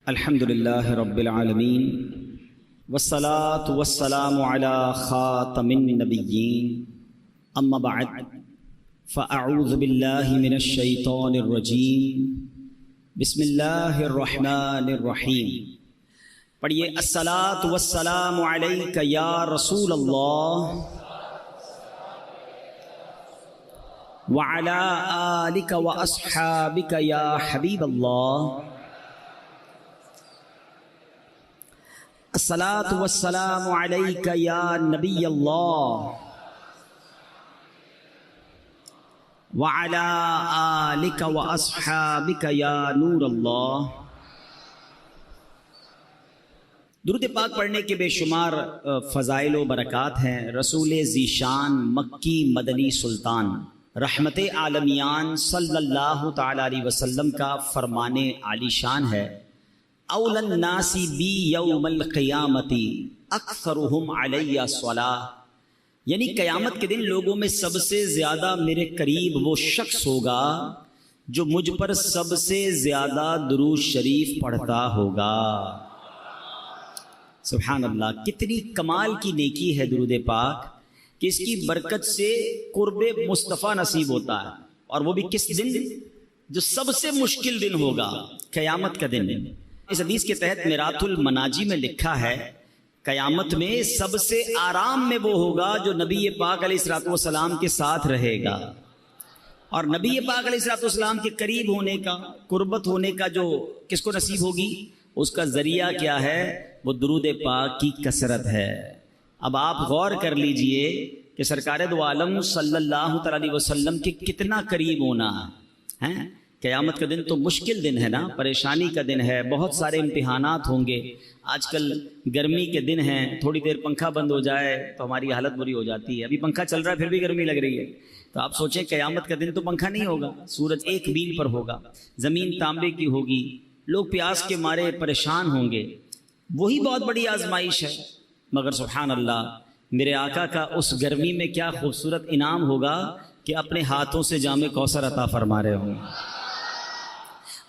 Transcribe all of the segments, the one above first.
الحمدللہ رب العالمین والصلاة والسلام علی خاتم النبیین اما بعد فاعوذ باللہ من الشیطان الرجیم بسم اللہ الرحمن الرحیم۔ پڑھیے الصلاة والسلام علیک یا رسول اللہ وعلی آلک واصحابک یا حبیب اللہ۔ الصلاة والسلام علیک یا نبی اللہ وعلی آلک واصحابک یا نور اللہ۔ درود پاک پڑھنے کے بے شمار فضائل و برکات ہیں۔ رسول ذیشان مکی مدنی سلطان رحمت عالمیان صلی اللہ تعالی علیہ وسلم کا فرمان عالی شان ہے، اولی الناس بی یوم القیامت اکثرہم علی الصلاۃ، یعنی قیامت کے دن لوگوں میں سب سے زیادہ میرے قریب وہ شخص ہوگا جو مجھ پر سب سے زیادہ درود شریف پڑھتا ہوگا۔ سبحان اللہ، کتنی کمال کی نیکی ہے درود پاک کہ اس کی برکت سے قرب مصطفیٰ نصیب ہوتا ہے، اور وہ بھی کس دن؟ جو سب سے مشکل دن ہوگا، قیامت کا دن۔ اس حدیث کے تحت میرات المناجی میں لکھا ہے قیامت میں سب سے آرام میں وہ ہوگا جو نبی پاک علیہ الصلوۃ والسلام کے ساتھ رہے گا، اور نبی پاک علیہ الصلوۃ والسلام کے قریب ہونے کا، قربت ہونے کا جو کس کو نصیب ہوگی، اس کا ذریعہ کیا ہے؟ وہ درود پاک کی کثرت ہے۔ اب آپ غور کر لیجئے کہ سرکار دو عالم صلی اللہ تعالی علیہ وسلم کے کتنا قریب ہونا ہے۔ قیامت کا دن تو مشکل دن ہے نا، پریشانی کا دن ہے، بہت سارے امتحانات ہوں گے۔ آج کل گرمی کے دن ہیں، تھوڑی دیر پنکھا بند ہو جائے تو ہماری حالت بری ہو جاتی ہے۔ ابھی پنکھا چل رہا ہے پھر بھی گرمی لگ رہی ہے، تو آپ سوچیں قیامت کا دن تو پنکھا نہیں ہوگا، سورج ایک میل پر ہوگا، زمین تانبے کی ہوگی، لوگ پیاس کے مارے پریشان ہوں گے۔ وہی بہت بڑی آزمائش ہے، مگر سبحان اللہ میرے آقا کا اس گرمی میں کیا خوبصورت انعام ہوگا کہ اپنے ہاتھوں سے جام کوثر عطا فرما رہے ہوں۔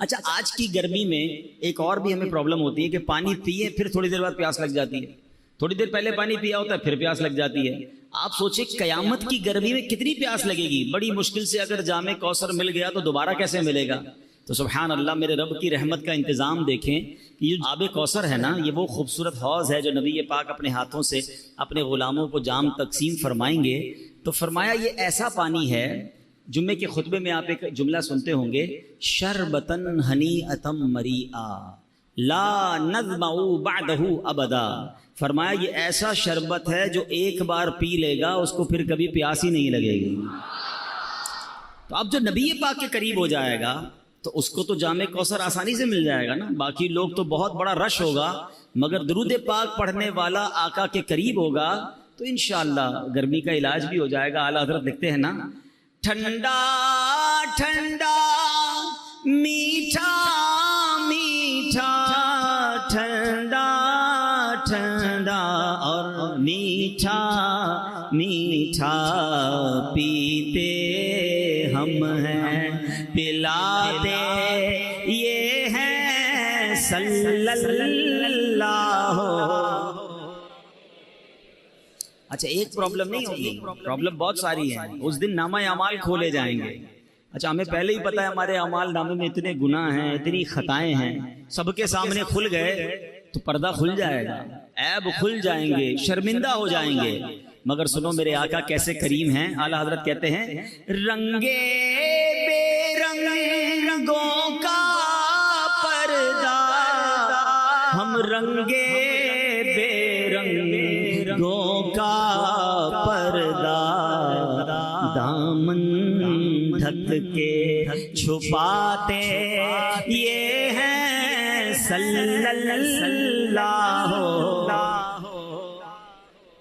اچھا، آج کی گرمی میں ایک اور بھی ہمیں پرابلم ہوتی ہے کہ پانی پیے پھر تھوڑی دیر بعد پیاس لگ جاتی ہے، تھوڑی دیر پہلے پانی پیا ہوتا ہے پھر پیاس لگ جاتی ہے۔ آپ سوچیں قیامت کی گرمی میں کتنی پیاس لگے گی، بڑی مشکل سے اگر جام کوثر مل گیا تو دوبارہ کیسے ملے گا؟ تو سبحان اللہ میرے رب کی رحمت کا انتظام دیکھیں کہ یہ آب کوثر ہے نا، یہ وہ خوبصورت حوض ہے جو نبی پاک اپنے ہاتھوں سے اپنے غلاموں کو جام تقسیم فرمائیں گے۔ تو فرمایا یہ ایسا پانی ہے، جمعے کے خطبے میں آپ ایک جملہ سنتے ہوں گے، شربتن ہنیئتم مریئا لا نظمع بعدہ ابدا۔ فرمایا یہ ایسا شربت ہے جو ایک بار پی لے گا اس کو پھر کبھی پیاس ہی نہیں لگے گی۔ تو اب جو نبی پاک کے قریب ہو جائے گا تو اس کو تو جام کوثر آسانی سے مل جائے گا نا، باقی لوگ تو بہت بڑا رش ہوگا، مگر درود پاک پڑھنے والا آقا کے قریب ہوگا تو انشاءاللہ گرمی کا علاج بھی ہو جائے گا۔ اعلیٰ حضرت لکھتے ہیں نا، ٹھنڈا ٹھنڈا میٹھا میٹھا ٹھنڈا ٹھنڈا اور میٹھا میٹھا پیتے ہم ہیں، پلاتے یہ ہیں صلی اللہ۔ اچھا ایک پرابلم نہیں ہوگی، پرابلم بہت ساری ہیں۔ اس دن نامہ اعمال کھولے جائیں گے۔ اچھا ہمیں پہلے ہی پتہ ہے ہمارے اعمال نامے میں اتنے گناہ ہیں، اتنی خطائیں ہیں، سب کے سامنے کھل گئے تو پردہ کھل جائے گا، عیب کھل جائیں گے، شرمندہ ہو جائیں گے۔ مگر سنو میرے آقا کیسے کریم ہیں۔ اعلیٰ حضرت کہتے ہیں، رنگے بے رنگوں کا پردہ، ہم رنگے بے رنگوں کا پردہ، دامن ڈھک کے چھپاتے یہ ہیں صلی اللہ۔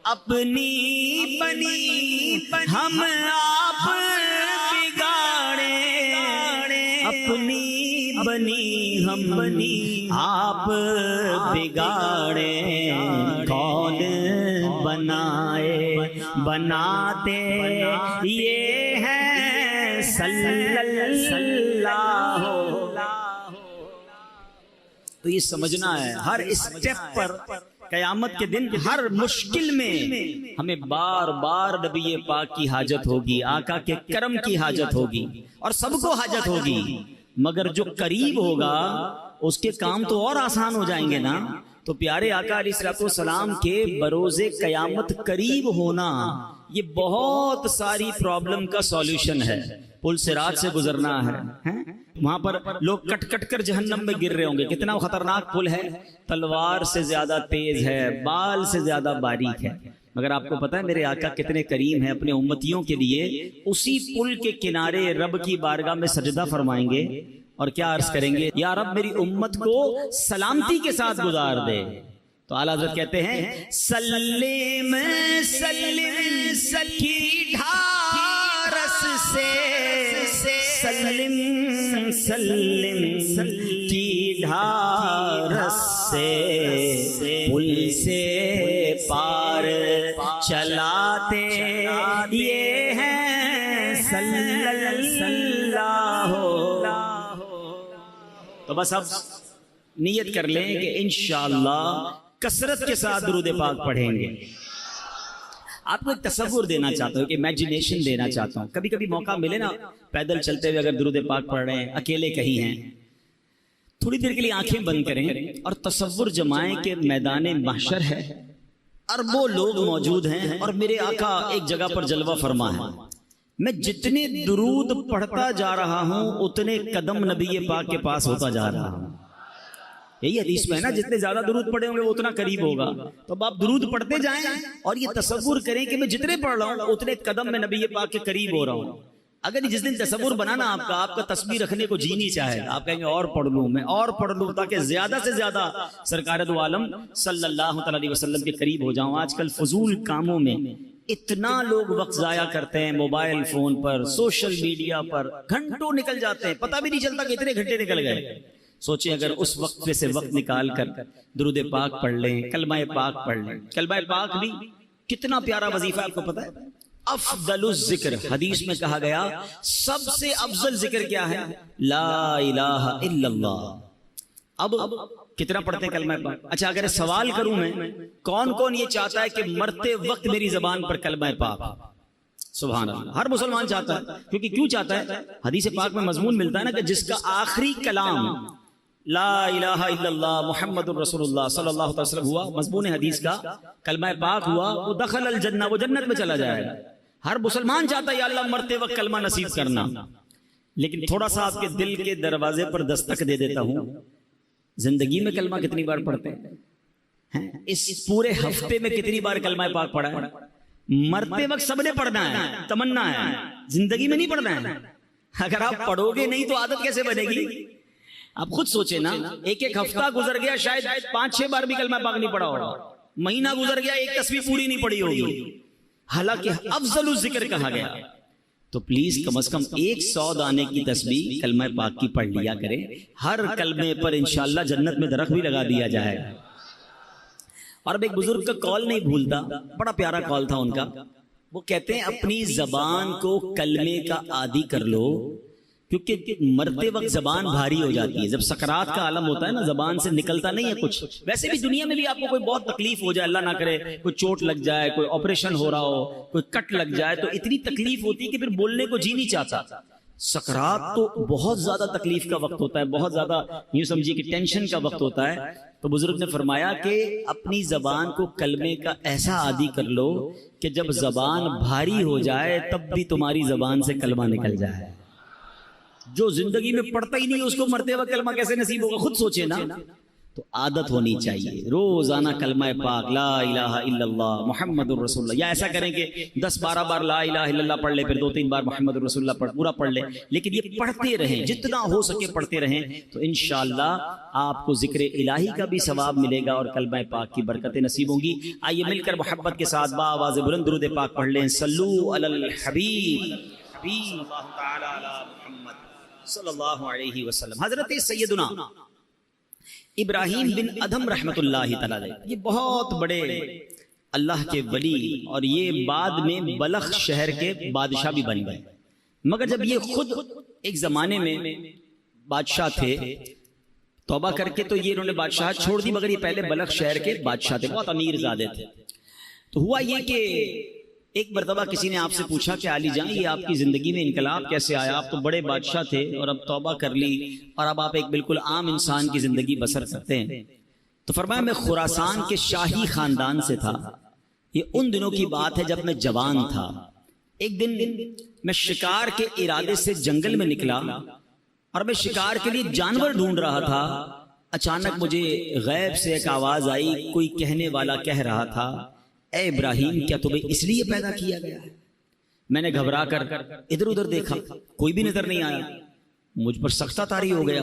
اپنی بنی ہم آپ بگاڑے، اپنی بنی ہم آپ بگاڑے، کون بنائے بناتے یہ ہے صلی اللہ۔ تو یہ سمجھنا ہے ہر اسٹیپ پر قیامت کے دن ہر مشکل میں ہمیں بار بار نبی پاک کی حاجت ہوگی، آقا کے کرم کی حاجت ہوگی، اور سب کو حاجت ہوگی، مگر جو قریب ہوگا اس کے کام تو اور آسان ہو جائیں گے نا۔ تو پیارے آقا علیہ الصلوۃ والسلام کے بروز قیامت قریب ہونا یہ بہت ساری پرابلم کا سولوشن ہے۔ پل صراط سے گزرنا ہے، وہاں پر لوگ کٹ کٹ کر جہنم میں گر رہے ہوں گے، کتنا خطرناک پل ہے، تلوار سے زیادہ تیز ہے، بال سے زیادہ باریک ہے، مگر آپ کو پتا ہے میرے آقا کتنے کریم ہیں، اپنے امتیوں کے لیے اسی پل کے کنارے رب کی بارگاہ میں سجدہ فرمائیں گے اور کیا عرض کریں گے، یا رب میری امت کو سلامتی کے ساتھ گزار دے۔ تو اعلیٰ حضرت کہتے ہیں سلم سلم سکی ڈھارس سے، سلم سلم کی ڈھارس سے، پل سے پار چلاتے یہ ہیں صلی اللہ۔ تو بس اب نیت کر لیں کہ انشاءاللہ کثرت کے ساتھ درود پاک پڑھیں گے۔ آپ کو ایک تصور دینا چاہتا ہوں، ایک امیجنیشن دینا چاہتا ہوں، کبھی کبھی موقع ملے نا پیدل چلتے ہوئے اگر درود پاک پڑھ رہے ہیں، اکیلے کہیں ہیں، تھوڑی دیر کے لیے آنکھیں بند کریں اور تصور جمائیں کہ میدان محشر ہے، اربوں لوگ موجود ہیں اور میرے آقا ایک جگہ پر جلوہ فرما ہے، میں جتنے درود پڑھتا جا رہا ہوں اتنے قدم نبی پاک کے پاس ہوتا جا رہا ہوں۔ یہی حدیث میں ہے نا، جتنے زیادہ درود پڑھے ہوں گے وہ اتنا قریب ہوگا۔ تو اب آپ درود پڑھتے جائیں اور یہ تصور کریں کہ میں جتنے پڑھ رہا ہوں اتنے قدم میں نبی پاک کے قریب ہو رہا ہوں۔ اگر جس دن تصور بنانا آپ کا تسبیح رکھنے کو جی نہیں چاہے، آپ کہیں گے اور پڑھ لوں، میں اور پڑھ لوں تاکہ زیادہ سے زیادہ سرکار دو عالم صلی اللہ علیہ وسلم کے قریب ہو جاؤں۔ آج کل فضول کاموں میں اتنا لوگ وقت ضائع کرتے ہیں، موبائل فون پر، سوشل میڈیا پر گھنٹوں نکل جاتے ہیں، پتہ بھی نہیں چلتا کہ اتنے گھنٹے نکل گئے۔ سوچیں اگر اس وقت میں سے وقت نکال کر درود پاک پڑھ لیں، کلمہ پاک پڑھ لیں۔ کلمہ پاک بھی کتنا پیارا وظیفہ آپ کو پتہ ہے، افضل الذکر، حدیث میں کہا گیا سب سے افضل ذکر کیا ہے، لا الہ الا اللہ۔ اب کتنا پڑھتے ہیں کلمہ پاک؟ اچھا اگر سوال کروں میں، کون کون یہ چاہتا ہے کہ مرتے وقت میری زبان پر کلمہ پاک؟ سبحان اللہ، ہر مسلمان چاہتا ہے، کیونکہ کیوں چاہتا ہے؟ حدیث پاک میں مضمون ملتا ہے نا کہ جس کا آخری کلام لا الہ الا اللہ محمد الرسول اللہ صلی اللہ علیہ وسلم ہوا، مضمون حدیث کا کلمہ پاک ہوا، وہ دخل الجنہ، وہ جنت میں چلا جائے گا۔ ہر مسلمان چاہتا ہے یا اللہ مرتے وقت کلمہ نصیب کرنا، لیکن تھوڑا سا آپ کے دل کے دروازے پر دستک دے دیتا ہوں، زندگی میں کلمہ کتنی بار پڑھتے ہیں؟ اس پورے ہفتے میں کتنی بار کلمہ پاک پڑھا ہے؟ مرتے وقت سب نے پڑھنا ہے، تمنا ہے، زندگی میں نہیں پڑھنا ہے۔ اگر آپ پڑھو گے نہیں تو عادت کیسے بنے گی؟ آپ خود سوچیں نا، ایک ایک ہفتہ گزر گیا شاید 5-6 بار بھی کلمہ پاک نہیں پڑھا ہوگا، مہینہ گزر گیا ایک تسبیح پوری نہیں پڑھی ہوگی، حالانکہ افضل الذکر کہا گیا۔ تو پلیز کم از کم 100 دانے کی تسبیح کلمہ پاک کی پڑھ لیا کریں، ہر کلمے پر انشاءاللہ جنت میں درخت بھی لگا دیا جائے گا۔ اور اب ایک بزرگ کا کال نہیں بھولتا، بڑا پیارا کال تھا ان کا، وہ کہتے ہیں اپنی زبان کو کلمے کا عادی کر لو، کیونکہ مرتے وقت زبان بھاری ہو جاتی ہے، جب سکرات کا عالم ہوتا ہے نا زبان سے نکلتا نہیں ہے کچھ۔ ویسے بھی دنیا میں بھی آپ کو کوئی بہت تکلیف ہو جائے، اللہ نہ کرے کوئی چوٹ لگ جائے، کوئی آپریشن ہو رہا ہو، کوئی کٹ لگ جائے، تو اتنی تکلیف ہوتی ہے کہ پھر بولنے کو جی نہیں چاہتا۔ سکرات تو بہت زیادہ تکلیف کا وقت ہوتا ہے، بہت زیادہ یوں سمجھیے کہ ٹینشن کا وقت ہوتا ہے۔ تو بزرگ نے فرمایا کہ اپنی زبان کو کلمے کا ایسا عادی کر لو کہ جب زبان بھاری ہو جائے تب بھی تمہاری زبان سے کلمہ نکل جائے۔ جو زندگی میں پڑھتا ہی نہیں اس کو مرتے وقت کلمہ کیسے نصیب ہوگا؟ خود سوچے نا۔ تو عادت ہونی چاہیے روزانہ کلمہ پاک لا الہ الا اللہ محمد الرسول اللہ، یا ایسا کریں کہ 10-12 بار لا الہ الا اللہ پڑھ لے، پھر 2-3 بار محمد الرسول اللہ پورا پڑھ لے، لیکن یہ پڑھتے رہیں، جتنا ہو سکے پڑھتے رہیں، تو انشاءاللہ آپ کو ذکر الہی کا بھی ثواب ملے گا اور کلمہ پاک کی برکتیں نصیب ہوں گی۔ آئیے مل کر محبت کے ساتھ بآواز بلند درود پاک پڑھ لیں، صلو علی الحبیب حبیب اللہ تعالی علی محمد صلی اللہ علیہ وسلم۔ حضرت سیدنا ابراہیم بن ادھم رحمت اللہ تعالی، یہ بہت بڑے اللہ کے ولی اور یہ بعد میں بلخ شہر کے بادشاہ بھی بن گئے، مگر جب یہ خود ایک زمانے میں بادشاہ تھے توبہ کر کے تو یہ انہوں نے بادشاہت چھوڑ دی، مگر یہ پہلے بلخ شہر کے بادشاہ تھے، بہت امیر زادے تھے۔ تو ہوا یہ کہ ایک مرتبہ کسی نے آپ سے پوچھا کہ علی جان یہ آپ کی زندگی میں انقلاب کیسے آیا؟ آپ تو بڑے بادشاہ تھے اور اب توبہ کر لی اور اب آپ ایک بالکل عام انسان کی زندگی بسر کرتے ہیں۔ تو فرمایا میں خراسان کے شاہی خاندان سے تھا، یہ ان دنوں کی بات ہے جب میں جوان تھا۔ ایک دن میں شکار کے ارادے سے جنگل میں نکلا اور میں شکار کے لیے جانور ڈھونڈ رہا تھا، اچانک مجھے غیب سے ایک آواز آئی، کوئی کہنے والا کہہ رہا تھا اے ابراہیم کیا تمہیں اس لیے پیدا کیا گیا ہے؟ میں نے گھبرا کر ادھر ادھر دیکھا، کوئی بھی نظر نہیں آیا، مجھ پر سختہ طاری ہو گیا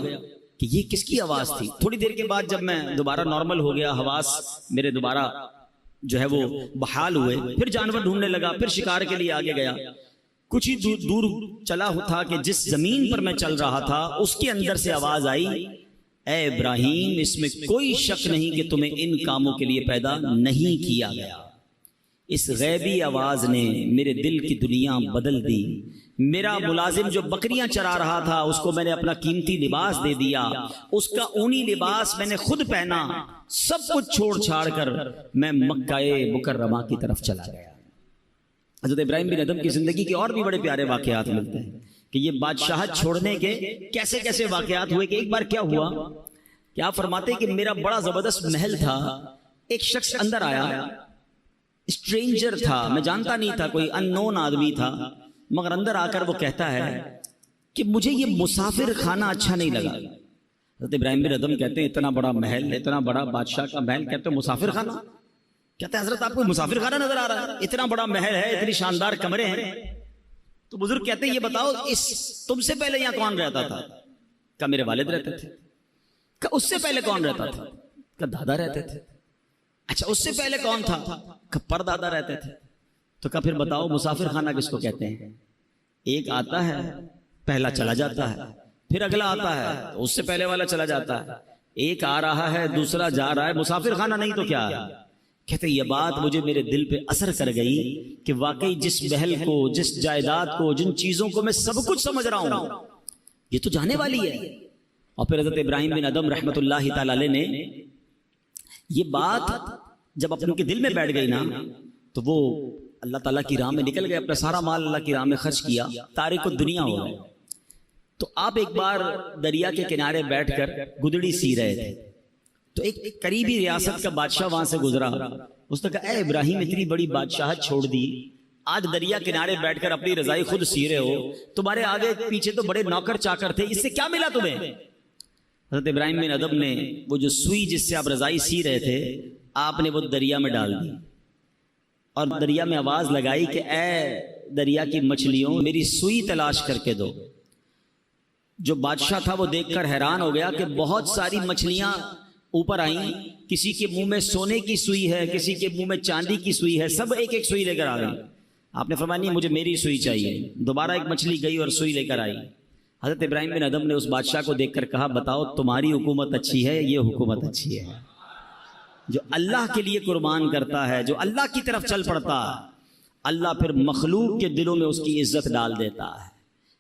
کہ یہ کس کی آواز تھی۔ تھوڑی دیر کے بعد جب میں دوبارہ نارمل ہو گیا، حواس میرے دوبارہ جو ہے وہ بحال ہوئے، پھر جانور ڈھونڈنے لگا، پھر شکار کے لیے آگے گیا۔ کچھ ہی دور چلا تھا کہ جس زمین پر میں چل رہا تھا اس کے اندر سے آواز آئی اے ابراہیم اس میں کوئی شک نہیں کہ تمہیں ان کاموں کے لیے پیدا نہیں کیا گیا۔ اس غیبی آواز نے میرے دل کی دنیا بدل دی۔ میرا ملازم جو بکریاں چرا رہا تھا اس کو میں نے اپنا قیمتی لباس دے دیا، اس کا اونی لباس میں نے خود پہنا، سب کچھ چھوڑ چھاڑ کر میں مکہ مکرمہ کی طرف چلا گیا۔ حضرت ابراہیم بن ادم کی زندگی کے اور بھی بڑے پیارے واقعات ملتے ہیں کہ یہ بادشاہت چھوڑنے کے کیسے کیسے واقعات ہوئے کہ ایک بار کیا ہوا کہ آپ فرماتے کہ میرا بڑا زبردست محل تھا، ایک شخص اندر آیا، اسٹرینجر تھا، میں جانتا نہیں تھا، کوئی ان نون آدمی تھا، مگر اندر آ کر وہ کہتا ہے کہ مجھے یہ مسافر خانہ اچھا نہیں لگا۔ حضرت ابراہیم بن ادم کہتے ہیں اتنا بڑا محل، اتنا بڑا بادشاہ کا محل، کہتے ہیں مسافر خانہ؟ کہتے ہیں حضرت آپ کو مسافر خانہ نظر آ رہا ہے؟ اتنا بڑا محل ہے، اتنی شاندار کمرے ہیں۔ تو بزرگ کہتے ہیں یہ بتاؤ تم سے پہلے یہاں کون رہتا تھا؟ کہ میرے والد رہتے تھے۔ کہ اس سے پہلے کون رہتا تھا؟ کہ دادا رہتے تھے۔ اچھا اس سے پہلے کون تھا؟ کہ پردادا رہتے تھے۔ تو کہ پھر بتاؤ مسافر خانہ کس کو کہتے ہیں؟ ایک آتا ہے پہلا چلا جاتا ہے، پھر اگلا آتا ہے اس سے پہلے والا چلا جاتا ہے، ایک آ رہا ہے دوسرا جا رہا ہے، مسافر خانہ نہیں تو کیا؟ کہتے یہ بات مجھے میرے دل پہ اثر کر گئی کہ واقعی جس محل کو، جس جائیداد کو، جن چیزوں کو میں سب کچھ سمجھ رہا ہوں یہ تو جانے والی ہے۔ اور پھر حضرت ابراہیم بن ادم رحمۃ اللہ تعالی علیہ نے یہ بات جب اپنے کے دل میں بیٹھ گئی نا تو وہ اللہ تعالیٰ کی راہ میں نکل گئے، اپنا سارا مال اللہ کی راہ میں خرچ کیا، تارک الدنیا ہو گئے۔ تو آپ ایک بار دریا کے کنارے بیٹھ کر گدڑی سی رہے تھے، تو ایک قریبی ریاست کا بادشاہ وہاں سے گزرا، اس نے کہا اے ابراہیم اتنی بڑی بادشاہت چھوڑ دی، آج دریا کنارے بیٹھ کر اپنی رضائی خود سی رہے ہو، تمہارے آگے پیچھے تو بڑے نوکر چاکر تھے، اس سے کیا ملا تمہیں؟ حضرت ابراہیم بن ادم نے وہ جو سوئی جس سے آپ رضائی سی رہے تھے آپ نے وہ دریا میں ڈال دی اور دریا میں آواز لگائی کہ اے دریا کی مچھلیوں میری سوئی تلاش کر کے دو۔ جو بادشاہ تھا وہ دیکھ کر حیران ہو گیا کہ بہت ساری مچھلیاں اوپر آئیں، کسی کے منہ میں سونے کی سوئی ہے، کسی کے منہ میں چاندی کی سوئی ہے، سب ایک ایک سوئی لے کر آ گئی۔ آپ نے فرمایا نہیں مجھے میری سوئی چاہیے۔ دوبارہ ایک مچھلی گئی اور سوئی لے کر آئی۔ حضرت ابراہیم بن ادم نے اس بادشاہ کو دیکھ کر کہا بتاؤ تمہاری حکومت اچھی ہے یہ حکومت اچھی ہے؟ جو اللہ کے لیے قربان کرتا ہے، جو اللہ کی طرف چل پڑتا ہے، اللہ پھر مخلوق کے دلوں میں اس کی عزت ڈال دیتا ہے۔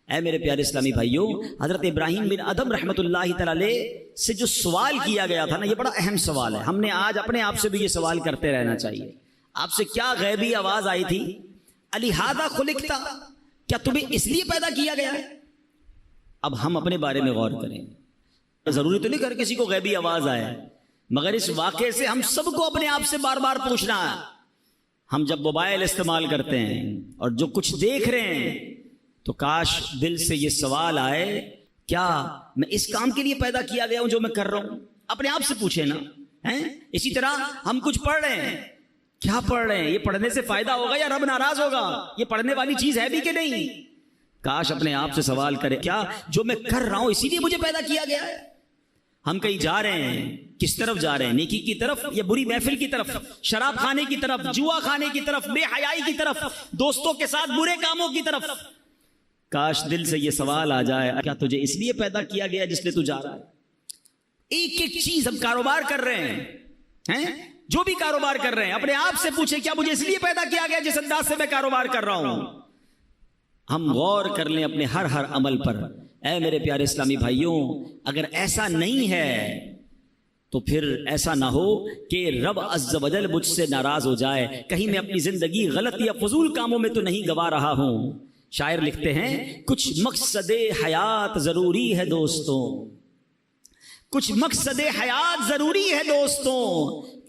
اے میرے پیارے اسلامی بھائیوں، حضرت ابراہیم بن ادم رحمۃ اللہ تعالی سے جو سوال کیا گیا تھا نا یہ بڑا اہم سوال ہے، ہم نے آج اپنے آپ سے بھی یہ سوال کرتے رہنا چاہیے۔ آپ سے کیا غیبی آواز آئی تھی؟ الہذا خلقتا، کیا تمہیں اس لیے پیدا کیا گیا ہے؟ اب ہم اپنے بارے میں غور کریں، ضروری تو نہیں کہ کسی کو غیبی آواز آئے، مگر اس واقعے سے ہم سب کو اپنے آپ سے بار بار پوچھنا ہے۔ ہم جب موبائل استعمال کرتے ہیں اور جو کچھ دیکھ رہے ہیں تو کاش دل سے یہ سوال آئے کیا میں اس کام کے لیے پیدا کیا گیا ہوں جو میں کر رہا ہوں؟ اپنے آپ سے پوچھیں نا۔ اسی طرح ہم کچھ پڑھ رہے ہیں، کیا پڑھ رہے ہیں؟ یہ پڑھنے سے فائدہ ہوگا یا رب ناراض ہوگا؟ یہ پڑھنے والی چیز ہے بھی کہ نہیں؟ کاش اپنے آپ سے سوال کرے کیا جو میں کر رہا ہوں اسی لیے مجھے پیدا کیا گیا ہے؟ ہم کہیں جا رہے ہیں، کس طرف جا رہے ہیں؟ نیکی کی طرف یا بری محفل کی طرف؟ شراب کھانے کی طرف، جوا کھانے کی طرف، بے حیائی کی طرف، دوستوں کے ساتھ برے کاموں کی طرف؟ کاش دل سے یہ سوال آ جائے کیا تجھے اس لیے پیدا کیا گیا جس لیے تو جا رہا ہے؟ ایک ایک چیز ہم کاروبار کر رہے ہیں، جو بھی کاروبار کر رہے ہیں اپنے آپ سے پوچھیں کیا مجھے اس لیے پیدا کیا گیا جس انداز سے میں کاروبار کر رہا ہوں؟ ہم غور کر لیں اپنے ہر عمل پر۔ اے میرے پیارے اسلامی بھائیوں، اگر ایسا نہیں ہے تو پھر ایسا نہ ہو کہ رب عز و جل مجھ سے ناراض ہو جائے، کہیں میں اپنی زندگی غلط یا فضول کاموں میں تو نہیں گوا رہا ہوں۔ شاعر لکھتے ہیں کچھ مقصد حیات ضروری ہے دوستوں، کچھ مقصد حیات ضروری ہے دوستوں،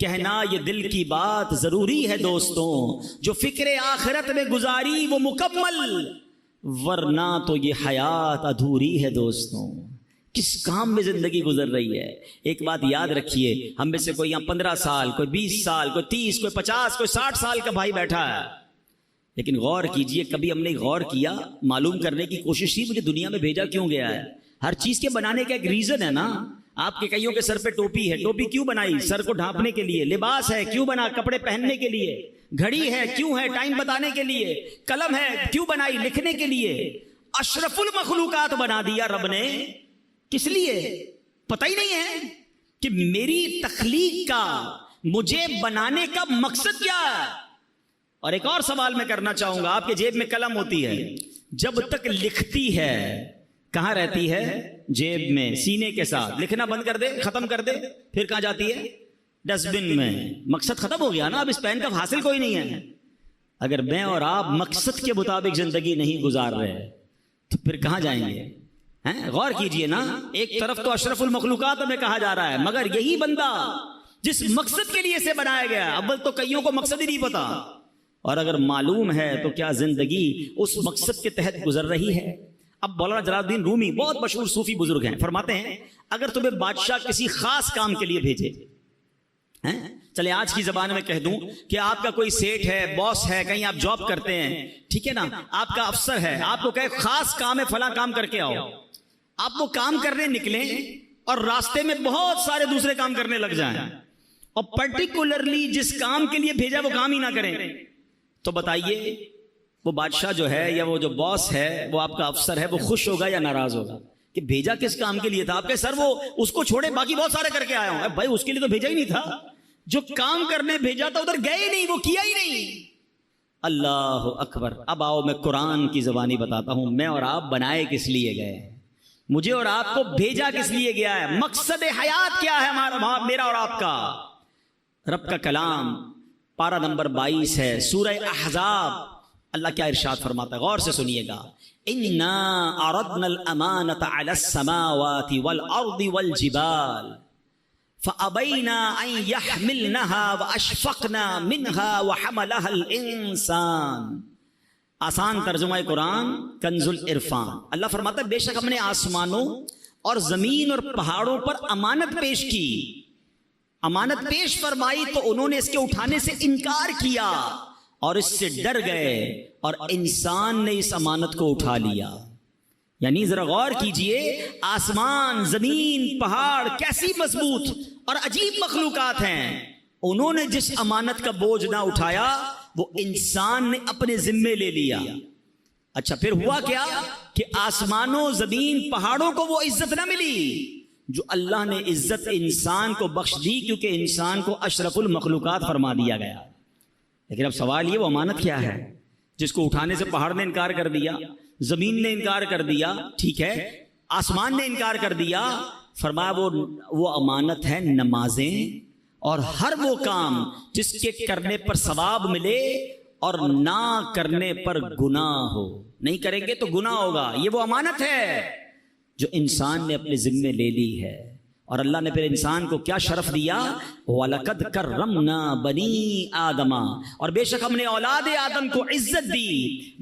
کہنا یہ دل کی بات ضروری ہے دوستوں، جو فکر آخرت میں گزاری وہ مکمل، ورنہ تو یہ حیات ادھوری ہے دوستوں۔ کس کام میں زندگی گزر رہی ہے؟ ایک بات یاد رکھیے، ہم میں سے کوئی یہاں 15 سال، کوئی 20 سال، کوئی 30، کوئی 50، کوئی 60 سال کا بھائی بیٹھا ہے، لیکن غور کیجئے، کبھی ہم نے غور کیا، معلوم کرنے کی کوشش کی مجھے دنیا میں بھیجا کیوں گیا ہے؟ ہر چیز کے بنانے کا ایک ریزن ہے نا۔ آپ کے کئیوں کے سر پہ ٹوپی ہے، ٹوپی کیوں بنائی؟ سر کو ڈھانپنے کے لیے۔ لباس ہے کیوں بنا؟ کپڑے پہننے کے لیے۔ گھڑی ہے کیوں ہے؟ ٹائم بتانے کے لیے۔ قلم ہے کیوں بنائی؟ لکھنے کے لیے۔ اشرف المخلوقات بنا دیا رب نے، کس لیے؟ پتہ ہی نہیں ہے کہ میری تخلیق کا، مجھے بنانے کا مقصد کیا ہے۔ اور ایک اور سوال میں کرنا چاہوں گا، آپ کے جیب میں قلم ہوتی ہے، جب تک لکھتی ہے کہاں رہتی ہے؟ جیب میں، سینے کے ساتھ۔ لکھنا بند کر دے، ختم کر دے، پھر کہاں جاتی ہے؟ ڈسٹ بن میں۔ مقصد ختم ہو گیا نا، اب اس پین کا حاصل کوئی نہیں ہے۔ اگر میں اور آپ مقصد کے مطابق زندگی نہیں گزار رہے تو پھر کہاں جائیں گے؟ غور کیجئے نا، ایک طرف تو اشرف المخلوقات میں کہا جا رہا ہے، مگر یہی بندہ جس مقصد کے لیے سے بنایا گیا، اول تو کئیوں کو مقصد ہی نہیں پتا، اور اگر معلوم ہے تو کیا زندگی اس مقصد کے تحت گزر رہی ہے؟ اب مولانا جلال الدین رومی بہت مشہور صوفی بزرگ ہیں، فرماتے ہیں اگر تمہیں بادشاہ کسی خاص کام کے لیے بھیجے، چلے آج کی زبان میں کہہ دوں کہ آپ کا کوئی سیٹ ہے، باس ہے، کہیں آپ جاب کرتے ہیں، ٹھیک ہے نا، آپ کا افسر ہے، آپ کو کہے خاص کام ہے، فلاں کام کر کے آؤ، آپ وہ کام کرنے نکلیں اور راستے میں بہت سارے دوسرے کام کرنے لگ جائیں، اور پرٹیکولرلی جس کام کے لیے بھیجا وہ کام ہی نہ کریں، تو بتائیے وہ بادشاہ جو ہے یا وہ جو باس ہے، وہ آپ کا افسر ہے، وہ خوش ہوگا یا ناراض ہوگا کہ بھیجا کس کام کے لیے تھا؟ آپ کے سر وہ اس کو چھوڑے باقی بہت سارے کر کے آیا ہوں۔ بھائی اس کے لیے تو بھیجا ہی نہیں تھا، جو کام کرنے بھیجا تھا ادھر گئے ہی نہیں، وہ کیا ہی نہیں۔ اللہ اکبر۔ اب آؤ میں قرآن کی زبانی بتاتا ہوں، میں اور آپ بنائے کس لیے گئے، مجھے اور آپ کو بھیجا کس لیے گیا ہے، مقصد حیات کیا ہے ہمارا، میرا اور آپ کا؟ رب کا کلام پارہ نمبر 22 ہے، سورہ احزاب۔ اللہ کیا ارشاد فرماتا ہے، غور سے سنیے گا۔ اِنَّا عَرَضْنَا الْأَمَانَةَ عَلَى السَّمَاوَاتِ وَالْأَرْضِ وَالْجِبَالِ فَأَبَيْنَا أَن يَحْمِلْنَهَا وَأَشْفَقْنَا مِنْهَا وَحَمَلَهَا الْإِنسَانُ۔ آسان ترجمہ قرآن کنز العرفان۔ اللہ فرماتا ہے بے شک ہم نے آسمانوں اور زمین اور پہاڑوں پر امانت پیش کی، امانت پیش فرمائی تو انہوں نے اس کے اٹھانے سے انکار کیا اور اس سے ڈر گئے، اور انسان نے اس امانت کو اٹھا لیا۔ یعنی ذرا غور کیجئے، آسمان، زمین، پہاڑ کیسی مضبوط اور عجیب مخلوقات ہیں، انہوں نے جس امانت کا بوجھ نہ اٹھایا وہ انسان نے اپنے ذمے لے لیا۔ اچھا پھر ہوا کیا کہ آسمانوں، زمین، پہاڑوں کو وہ عزت نہ ملی جو اللہ نے عزت انسان کو بخش دی، کیونکہ انسان کو اشرف المخلوقات فرما دیا گیا۔ لیکن اب سوال یہ، وہ امانت کیا ہے جس کو اٹھانے سے پہاڑ نے انکار کر دیا، زمین نے انکار کر دیا، ٹھیک ہے، آسمان نے انکار کر دیا؟ فرمایا وہ امانت ہے نمازیں اور ہر وہ کام جس کے کرنے پر ثواب ملے اور نہ کرنے پر گناہ ہو۔ نہیں کریں گے تو گناہ ہوگا، یہ وہ امانت ہے جو انسان نے اپنے ذمے لے لی ہے۔ اور اللہ نے پھر انسان کو کیا شرف دیا؟ وَلَقَدْ كَرَّمْنَا بَنِي آدَمَ، اور بے شک ہم نے اولاد آدم کو عزت دی۔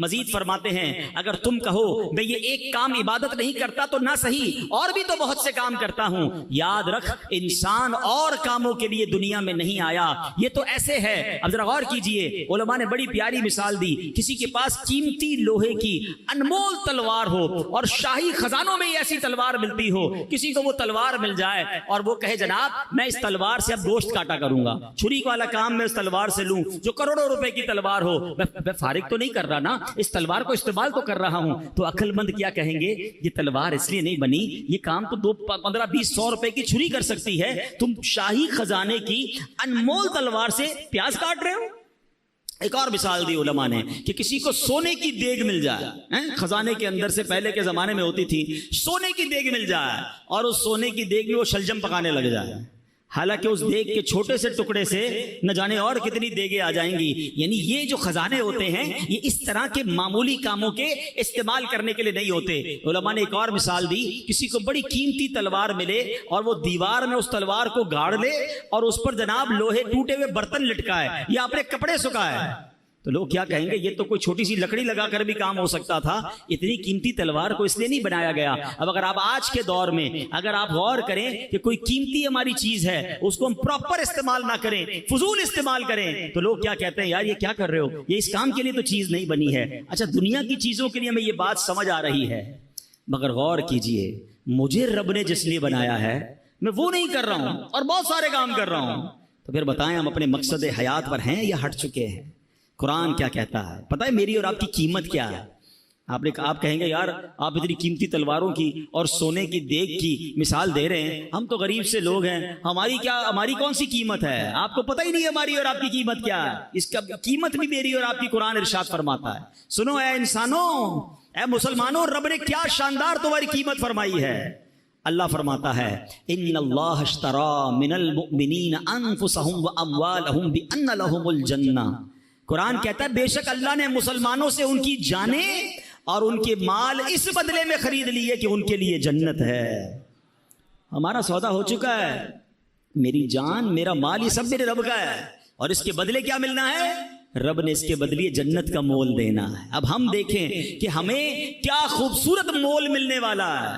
مزید فرماتے ہیں اگر تم کہو میں یہ ایک کام عبادت نہیں کرتا تو نہ صحیح، اور بھی تو بہت سے کام کرتا ہوں، یاد رکھ انسان اور کاموں کے لیے دنیا میں نہیں آیا، یہ تو ایسے ہے۔ اب ذرا غور کیجئے، علماء نے بڑی پیاری مثال دی، کسی کے پاس قیمتی لوہے کی انمول تلوار ہو اور شاہی خزانوں میں ایسی تلوار ملتی ہو، کسی کو وہ تلوار مل جائے اور وہ کہے جناب میں اس تلوار سے اب گوشت کاٹا کروں گا، چھری والا کام میں اس تلوار سے لوں جو کروڑوں روپے کی تلوار ہو، میں فارغ تو نہیں کر رہا نا، اس تلوار کو استعمال تو کر رہا ہوں۔ تو عقل مند کیا کہیں گے، یہ تلوار اس لیے نہیں بنی، یہ کام تو 15-20-100 روپے کی چھری کر سکتی ہے، تم شاہی خزانے کی انمول تلوار سے پیاز کاٹ رہے ہو۔ ایک اور مثال دی علماء نے کہ کسی کو سونے کی دیگ مل جائے، خزانے کے اندر سے پہلے کے زمانے میں ہوتی تھی، سونے کی دیگ مل جائے اور اس سونے کی دیگ میں وہ شلجم پکانے لگ جائے، حالانکہ اس دیگ کے چھوٹے سے ٹکڑے سے نہ جانے اور کتنی دیگیں آ جائیں گی۔ یعنی یہ جو خزانے ہوتے ہیں یہ اس طرح کے معمولی کاموں کے استعمال کرنے کے لیے نہیں ہوتے۔ علماء نے ایک اور مثال دی، کسی کو بڑی قیمتی تلوار ملے اور وہ دیوار میں اس تلوار کو گاڑ لے اور اس پر جناب لوہے ٹوٹے ہوئے برتن لٹکائے یا اپنے کپڑے سکھائے، تو لوگ کیا کہیں گے، یہ تو کوئی چھوٹی سی لکڑی لگا کر بھی کام ہو سکتا تھا، اتنی قیمتی تلوار کو اس لیے نہیں بنایا گیا۔ اب اگر آپ آج کے دور میں اگر آپ غور کریں کہ کوئی قیمتی ہماری چیز ہے اس کو ہم پراپر استعمال نہ کریں، فضول استعمال کریں، تو لوگ کیا کہتے ہیں، یار یہ کیا کر رہے ہو، یہ اس کام کے لیے تو چیز نہیں بنی ہے۔ اچھا دنیا کی چیزوں کے لیے ہمیں یہ بات سمجھ آ رہی ہے، مگر غور کیجئے مجھے رب نے جس لیے بنایا ہے میں وہ نہیں کر رہا ہوں اور بہت سارے کام کر رہا ہوں، تو پھر بتائیں ہم اپنے مقصد حیات پر ہیں یا ہٹ چکے ہیں؟ قرآن کیا کہتا ہے پتہ ہے میری اور آپ کی قیمت کیا ہے؟ آپ کہیں گے یار آپ اتنی قیمتی تلواروں کی اور سونے کی دیگ کی مثال دے رہے ہیں، ہم تو غریب سے لوگ ہیں، ہماری کون سی قیمت ہے؟ آپ کو پتہ ہی نہیں ہماری اور آپ کی قیمت کیا ہے؟ اس کا قیمت بھی میری اور آپ کی قرآن ارشاد فرماتا ہے۔ سنو اے انسانوں، اے مسلمانوں، رب نے کیا شاندار تمہاری قیمت فرمائی ہے۔ اللہ فرماتا ہے ان اللہ اشترى من المؤمنین انفسهم واموالهم بان لهم الجنہ، قرآن کہتا ہے بے شک اللہ نے مسلمانوں سے ان کی جانیں اور ان کے مال اس بدلے میں خرید لیے کہ ان کے لیے جنت ہے۔ ہمارا سودا ہو چکا ہے، میری جان میرا مال یہ سب میرے رب کا ہے، اور اس کے بدلے کیا ملنا ہے؟ رب نے اس کے بدلے جنت کا مول دینا ہے۔ اب ہم دیکھیں کہ ہمیں کیا خوبصورت مول ملنے والا ہے،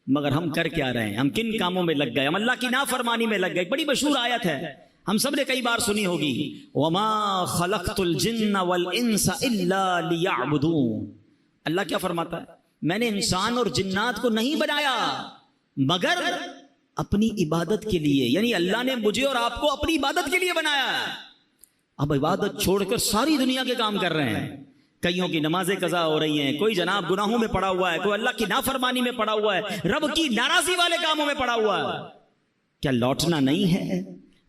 مگر ہم کر کیا رہے ہیں؟ ہم کن کاموں میں لگ گئے؟ ہم اللہ کی نافرمانی میں لگ گئے۔ ایک بڑی مشہور آیت ہے، ہم سب نے کئی بار سنی ہوگی، وَمَا خَلَقْتُ الْجِنَّ وَالْإِنسَ إِلَّا لِيَعْبُدُونَ۔ اللہ کیا فرماتا ہے؟ میں نے انسان اور جنات کو نہیں بنایا مگر اپنی عبادت کے لیے، یعنی اللہ نے مجھے اور آپ کو اپنی عبادت کے لیے بنایا ہے۔ اب عبادت چھوڑ کر ساری دنیا کے کام کر رہے ہیں، کئیوں کی نمازیں قضا ہو رہی ہیں، کوئی جناب گناہوں میں پڑا ہوا ہے، کوئی اللہ کی نافرمانی میں پڑا ہوا ہے، رب کی ناراضی والے کاموں میں پڑا ہوا ہے۔ کیا لوٹنا نہیں ہے؟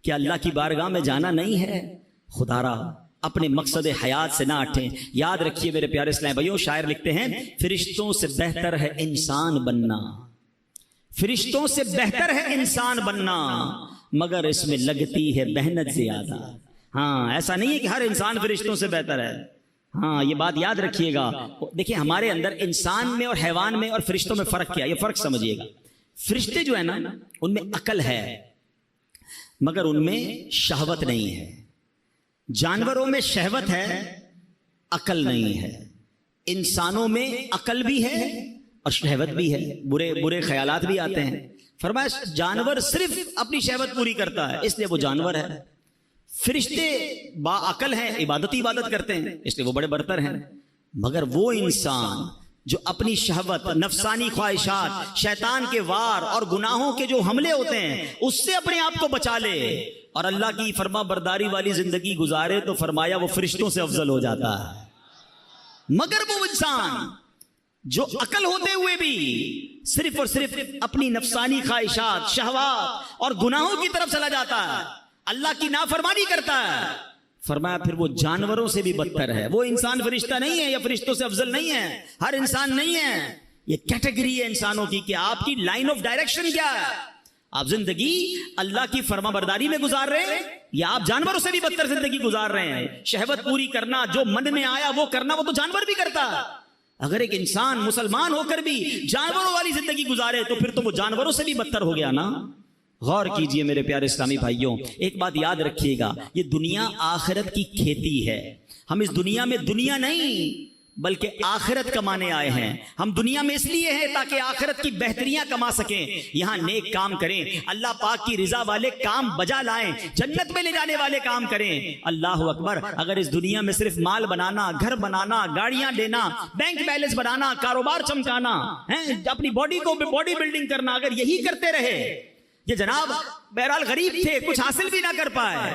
کیا اللہ کی بارگاہ میں جانا نہیں ہے؟ خدا را اپنے مقصد حیات سے نہ ہٹیں۔ یاد رکھیے میرے پیارے اسلام بھائیوں، شاعر لکھتے ہیں فرشتوں سے بہتر ہے انسان بننا، فرشتوں سے بہتر ہے انسان بننا، مگر اس میں لگتی ہے محنت زیادہ۔ ہاں ایسا نہیں ہے کہ ہر انسان فرشتوں سے بہتر ہے، ہاں یہ بات یاد رکھیے گا۔ دیکھیں ہمارے اندر انسان میں اور حیوان میں اور فرشتوں میں فرق کیا ہے، یہ فرق سمجھیے گا۔ فرشتے جو ہے نا ان میں عقل ہے مگر ان میں شہوت نہیں ہے، جانوروں میں شہوت ہے عقل نہیں ہے، انسانوں میں عقل بھی ہے اور شہوت بھی ہے، برے خیالات بھی آتے ہیں۔ فرمایا جانور صرف اپنی شہوت پوری کرتا ہے اس لیے وہ جانور ہے، فرشتے با عقل ہیں، عبادت کرتے ہیں اس لیے وہ بڑے برتر ہیں، مگر وہ انسان جو اپنی شہوت، نفسانی خواہشات، شیطان کے وار اور گناہوں کے جو حملے ہوتے ہیں اس سے اپنے آپ کو بچا لے اور اللہ کی فرما برداری والی زندگی گزارے تو فرمایا وہ فرشتوں سے افضل ہو جاتا ہے۔ مگر وہ انسان جو عقل ہوتے ہوئے بھی صرف اور صرف اپنی نفسانی خواہشات، شہوات اور گناہوں کی طرف چلا جاتا ہے، اللہ کی نافرمانی کرتا ہے، فرمایا پھر وہ جانوروں سے بھی بدتر ہے۔ وہ انسان فرشتہ نہیں ہے یا فرشتوں سے افضل نہیں ہے، ہر انسان نہیں ہے، یہ کیٹیگری ہے انسانوں کی کہ آپ کی لائن آف ڈائریکشن کیا ہے، آپ زندگی اللہ کی فرما برداری میں گزار رہے ہیں یا آپ جانوروں سے بھی بدتر زندگی گزار رہے ہیں۔ شہوت پوری کرنا، جو من میں آیا وہ کرنا، وہ تو جانور بھی کرتا ہے۔ اگر ایک انسان مسلمان ہو کر بھی جانوروں والی زندگی گزارے تو پھر تو وہ جانوروں سے بھی بدتر ہو گیا نا۔ غور کیجئے میرے پیارے اسلامی بھائیوں، ایک بات یاد رکھیے گا، یہ دنیا آخرت کی کھیتی ہے۔ ہم اس دنیا میں دنیا نہیں بلکہ آخرت کمانے آئے ہیں۔ ہم دنیا میں اس لیے ہیں تاکہ آخرت کی بہتریاں کما سکیں، یہاں نیک کام کریں، اللہ پاک کی رضا والے کام بجا لائیں، جنت میں لے جانے والے کام کریں۔ اللہ اکبر، اگر اس دنیا میں صرف مال بنانا، گھر بنانا، گاڑیاں لینا، بینک بیلنس بنانا، کاروبار چمکانا، اپنی باڈی کو باڈی بلڈنگ کرنا، اگر یہی کرتے رہے، یہ جناب بہرحال غریب تھے، کچھ حاصل بھی نہ کر پائے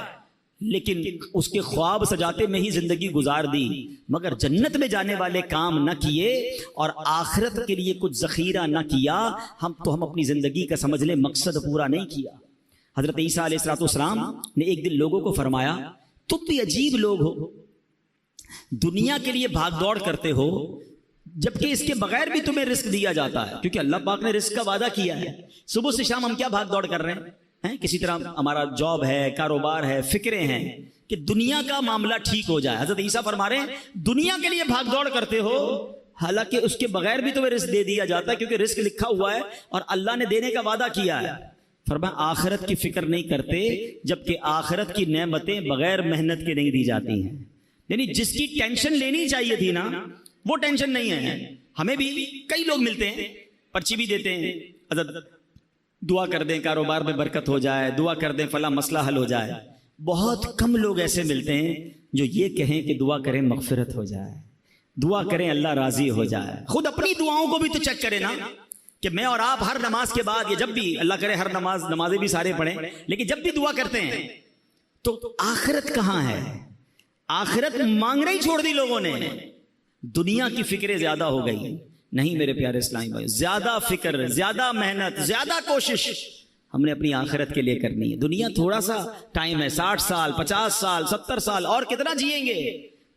لیکن اس کے خواب سجاتے میں ہی زندگی گزار دی، مگر جنت میں جانے والے کام نہ کیے اور آخرت کے لیے کچھ ذخیرہ نہ کیا، ہم اپنی زندگی کا سمجھ لیں مقصد پورا نہیں کیا۔ حضرت عیسیٰ علیہ السلام نے ایک دن لوگوں کو فرمایا تم بھی عجیب لوگ ہو، دنیا کے لیے بھاگ دوڑ کرتے ہو جبکہ اس کے بغیر بھی تمہیں رزق دیا جاتا ہے، کیونکہ اللہ پاک نے رزق کا وعدہ کیا ہے۔ صبح سے شام ہم کیا بھاگ دوڑ کر رہے ہیں؟ کسی طرح ہمارا جاب ہے، کاروبار ہے، فکریں ہیں کہ دنیا کا معاملہ ٹھیک ہو جائے۔ حضرت عیسیٰ فرما رہے ہیں دنیا کے لیے بھاگ دوڑ کرتے ہو، حالانکہ اس کے بغیر بھی تمہیں رزق دے دیا جاتا ہے، کیونکہ رزق لکھا ہوا ہے اور اللہ نے دینے کا وعدہ کیا ہے۔ فرمایا آخرت کی فکر نہیں کرتے، جبکہ آخرت کی نعمتیں بغیر محنت کے نہیں دی جاتی ہیں۔ یعنی جس کی ٹینشن لینی چاہیے تھی نا، وہ ٹینشن نہیں ہے۔ ہمیں بھی کئی لوگ ملتے ہیں، پرچی بھی دیتے ہیں، حضرت دعا کر دیں کاروبار میں برکت ہو جائے، دعا کر دیں فلاں مسئلہ حل ہو جائے۔ بہت کم لوگ ایسے ملتے ہیں جو یہ کہیں کہ دعا کریں مغفرت ہو جائے، دعا کریں اللہ راضی ہو جائے۔ خود اپنی دعاؤں کو بھی تو چیک کریں نا، کہ میں اور آپ ہر نماز کے بعد، یا جب بھی اللہ کرے ہر نمازیں بھی سارے پڑھیں، لیکن جب بھی دعا کرتے ہیں تو آخرت کہاں ہے؟ آخرت مانگنا ہی چھوڑ دی لوگوں نے، دنیا کی فکریں زیادہ ہو گئی۔ نہیں میرے پیارے اسلامی بھائی، زیادہ فکر، زیادہ محنت، زیادہ کوشش ہم نے اپنی آخرت کے لیے کرنی ہے۔ دنیا تھوڑا سا ٹائم ہے، 60 سال 50 سال 70 سال، اور کتنا جئیں گے؟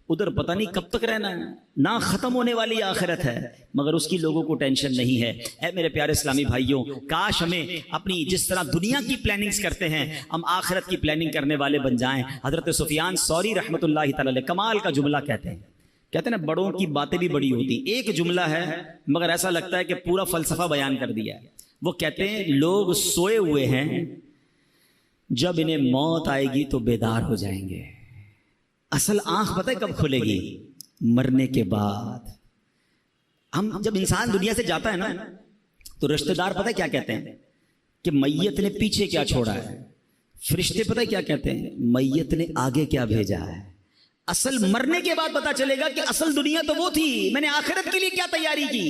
ادھر پتہ نہیں کب تک رہنا ہے، نہ ختم ہونے والی آخرت ہے، مگر اس کی لوگوں کو ٹینشن نہیں ہے۔ اے میرے پیارے اسلامی بھائیوں، کاش ہمیں اپنی جس طرح دنیا کی پلاننگز کرتے ہیں، ہم آخرت کی پلاننگ کرنے والے بن جائیں۔ حضرت سفیان ثوری رحمۃ اللہ تعالی علیہ کمال کا جملہ کہتے ہیں نا، بڑوں کی باتیں بھی بڑی ہوتی ہیں۔ ایک جملہ ہے مگر ایسا لگتا ہے کہ پورا فلسفہ بیان کر دیا ہے۔ وہ کہتے ہیں لوگ سوئے ہوئے ہیں، جب انہیں موت آئے گی تو بیدار ہو جائیں گے۔ اصل آنکھ پتہ ہے کب کھلے گی؟ مرنے کے بعد۔ ہم جب انسان دنیا سے جاتا ہے نا تو رشتہ دار پتہ ہے کیا کہتے ہیں کہ میت نے پیچھے کیا چھوڑا ہے، فرشتے پتہ ہے کیا کہتے ہیں میت نے آگے کیا بھیجا ہے۔ اصل مرنے کے بعد پتہ چلے گا کہ اصل دنیا تو وہ تھی، میں نے آخرت کے لیے کیا تیاری کی۔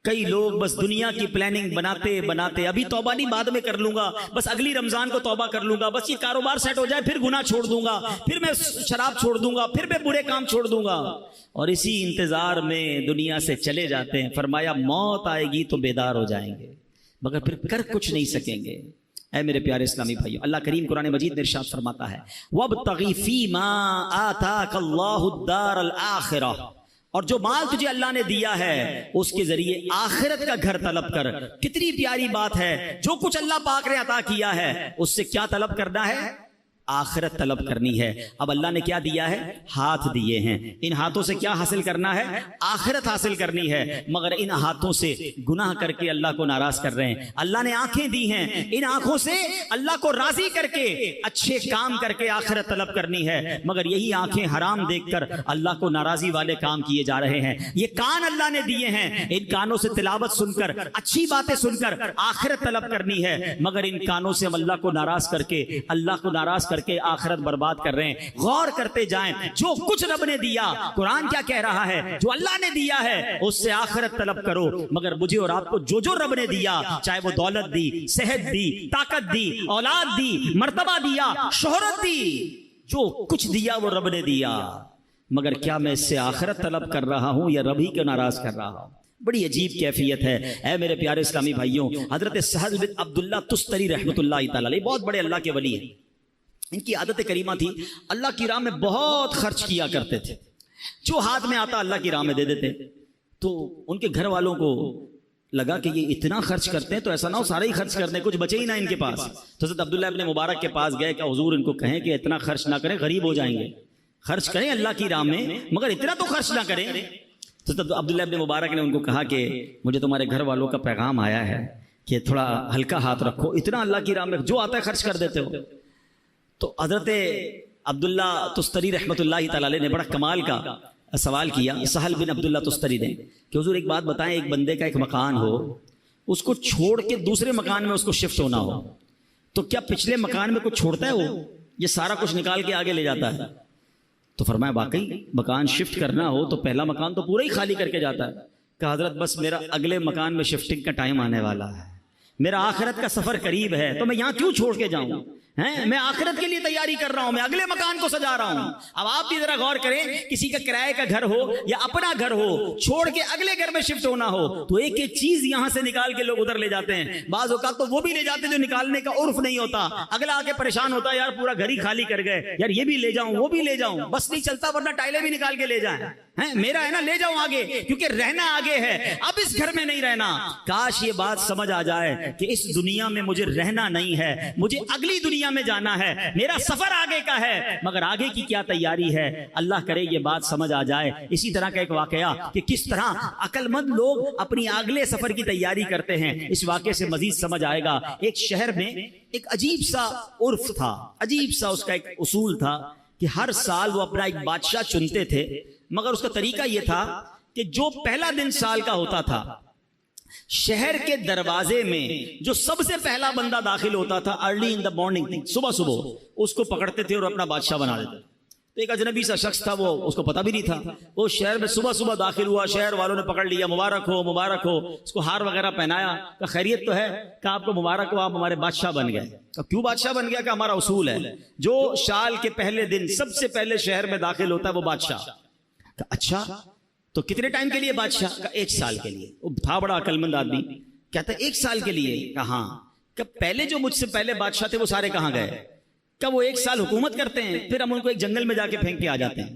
کئی لوگ بس دنیا کی پلاننگ بناتے بناتے، ابھی توبہ نہیں بعد میں کر لوں گا، بس اگلی رمضان کو توبہ کر لوں گا، بس یہ کاروبار سیٹ ہو جائے پھر گناہ چھوڑ دوں گا، پھر میں شراب چھوڑ دوں گا، پھر میں برے کام چھوڑ دوں گا، اور اسی انتظار میں دنیا سے چلے جاتے ہیں۔ فرمایا موت آئے گی تو بیدار ہو جائیں گے، مگر پھر کر کچھ نہیں سکیں گے۔ اے میرے پیارے اسلامی بھائیو، اللہ کریم قرآن مجید میں ارشاد فرماتا ہے وَابْتَغِ فِي مَا آتَاكَ اللَّهُ الدَّارَ الْآخِرَةَ، اور جو مال تجھے اللہ نے دیا ہے اس کے ذریعے آخرت کا گھر طلب کر۔ کتنی پیاری بات ہے، جو کچھ اللہ پاک نے عطا کیا ہے اس سے کیا طلب کرنا ہے؟ آخرت طلب کرنی ہے۔ اب اللہ نے کیا دیا ہے؟ ہاتھ دیے ہیں، ان ہاتھوں سے کیا حاصل کرنا ہے؟ آخرت حاصل کرنی ہے، مگر ان ہاتھوں سے گناہ کر کے اللہ کو ناراض کر رہے ہیں۔ اللہ نے آنکھیں دی ہیں، ان آنکھوں سے اللہ کو راضی کر کے اچھے کام کر کے آخرت طلب کرنی ہے، مگر یہی آنکھیں حرام دیکھ کر اللہ کو ناراضی والے کام کیے جا رہے ہیں۔ یہ کان اللہ نے دیے ہیں، ان کانوں سے تلاوت سن کر، اچھی باتیں سن کر آخرت طلب کرنی ہے، مگر ان کانوں سے ہم اللہ کو ناراض کر کے، اللہ کو ناراض کر کے آخرت برباد کر رہے ہیں۔ غور کرتے جائیں، جو کچھ رب نے دیا، قرآن کیا کہہ رہا ہے؟ جو اللہ نے دیا ہے اس سے آخرت طلب کرو، مگر مجھے اور آپ کو جو رب نے دیا، چاہے وہ دولت دی، صحت دی، طاقت دی، اولاد دی، مرتبہ دیا، شہرت دی، جو کچھ دیا وہ رب نے دیا، مگر کیا میں اس سے آخرت طلب کر رہا ہوں یا رب ہی کو ناراض کر رہا ہوں؟ بڑی عجیب کیفیت ہے۔ اے میرے پیارے اسلامی بھائیوں، حضرت سہل بن عبداللہ تستری رحمۃ اللہ تعالی علیہ بہت بڑے اللہ کے ولی ہیں۔ ان کی عادت کریمہ تھی اللہ کی راہ میں بہت خرچ کیا کرتے تھے، جو ہاتھ میں آتا اللہ کی راہ میں دے دیتے۔ تو ان کے گھر والوں کو لگا کہ یہ اتنا خرچ کرتے ہیں تو ایسا نہ ہو سارے ہی خرچ کر دیں، کچھ بچے ہی نہ ان کے پاس۔ تو حضرت عبداللہ ابن مبارک کے پاس گئے کہ حضور ان کو کہیں کہ اتنا خرچ نہ کریں، غریب ہو جائیں گے، خرچ کریں اللہ کی راہ میں مگر اتنا تو خرچ نہ کریں۔ تو عبداللہ ابن مبارک نے ان کو کہا کہ مجھے تمہارے گھر والوں کا پیغام آیا ہے کہ تھوڑا ہلکا ہاتھ رکھو، اتنا اللہ کی راہ میں جو آتا ہے خرچ کر دیتے ہو۔ تو حضرت عبداللہ تستری رحمۃ اللہ تعالی علیہ نے بڑا کمال کا سوال کیا سہل بن عبداللہ تستری نے کہ حضور ایک بات بتائیں، ایک بندے کا ایک مکان ہو، اس کو چھوڑ کے دوسرے مکان میں اس کو شفٹ ہونا ہو، تو کیا پچھلے مکان میں کچھ چھوڑتا ہے وہ، یہ سارا کچھ نکال کے آگے لے جاتا ہے؟ تو فرمایا واقعی مکان شفٹ کرنا ہو تو پہلا مکان تو پورا ہی خالی کر کے جاتا ہے۔ کہ حضرت بس میرا اگلے مکان میں شفٹنگ کا ٹائم آنے والا ہے، میرا آخرت کا سفر قریب ہے، تو میں یہاں کیوں چھوڑ کے جاؤں؟ ہیں، میں آخرت کے لیے تیاری کر رہا ہوں، میں اگلے مکان کو سجا رہا ہوں۔ اب آپ بھی ذرا غور کریں، کسی کا کرائے کا گھر ہو یا اپنا گھر ہو، چھوڑ کے اگلے گھر میں شفٹ ہونا ہو تو ایک ایک چیز یہاں سے نکال کے لوگ ادھر لے جاتے ہیں۔ بعض اوقات تو وہ بھی لے جاتے ہیں جو نکالنے کا عرف نہیں ہوتا، اگلا آ کے پریشان ہوتا ہے، یار پورا گھر ہی خالی کر گئے، یار یہ بھی لے جاؤں وہ بھی لے جاؤں، بس نہیں چلتا ورنہ ٹائلیں بھی نکال کے لے جائیں، میرا ہے نا لے جاؤں آگے، کیونکہ رہنا آگے ہے، اب اس گھر میں نہیں رہنا۔ کاش یہ بات سمجھ آ جائے کہ اس دنیا میں مجھے رہنا نہیں ہے، مجھے اگلی دنیا میں جانا ہے، میرا سفر آگے کا ہے، مگر آگے کی کیا تیاری ہے، اللہ کرے یہ بات سمجھ آ جائے۔ اسی طرح کا ایک واقعہ کہ کس طرح عقل مند لوگ اپنی اگلے سفر کی تیاری کرتے ہیں، اس واقعے سے مزید سمجھ آئے گا۔ ایک شہر میں ایک عجیب سا عرف تھا، عجیب سا اس کا ایک اصول تھا کہ ہر سال وہ اپنا ایک بادشاہ چنتے تھے، مگر اس کا طریقہ یہ تھا کہ جو پہلا دن سال کا ہوتا تھا، شہر کے دروازے میں جو سب سے پہلا بندہ داخل ہوتا تھا ارلی ان دا مارننگ، صبح صبح اس کو پکڑتے تھے اور اپنا بادشاہ بنا دیتے۔ تو ایک اجنبی سا شخص تھا، وہ اس کو پتہ بھی نہیں تھا، وہ شہر میں صبح صبح داخل ہوا، شہر والوں نے پکڑ لیا، مبارک ہو مبارک ہو، اس کو ہار وغیرہ پہنایا، کہ خیریت تو ہے، کہ آپ کو مبارک ہو، آپ ہمارے بادشاہ بن گئے۔ کہ کیوں بادشاہ بن گیا؟ کہ ہمارا اصول ہے جو سال کے پہلے دن سب سے پہلے شہر میں داخل ہوتا ہے وہ بادشاہ۔ کہ اچھا تو کتنے ٹائم کے لیے بادشاہ؟ کہ 1 سال کے لیے۔ وہ تھا بڑا عقل مند آدمی، کہتا ہے 1 سال کے لیے؟ کہ ہاں۔ کہ پہلے جو مجھ سے پہلے بادشاہ تھے وہ سارے کہاں گئے؟ کہ وہ 1 سال حکومت کرتے ہیں، پھر ہم ان کو ایک جنگل میں جا کے پھینک کے آ جاتے ہیں،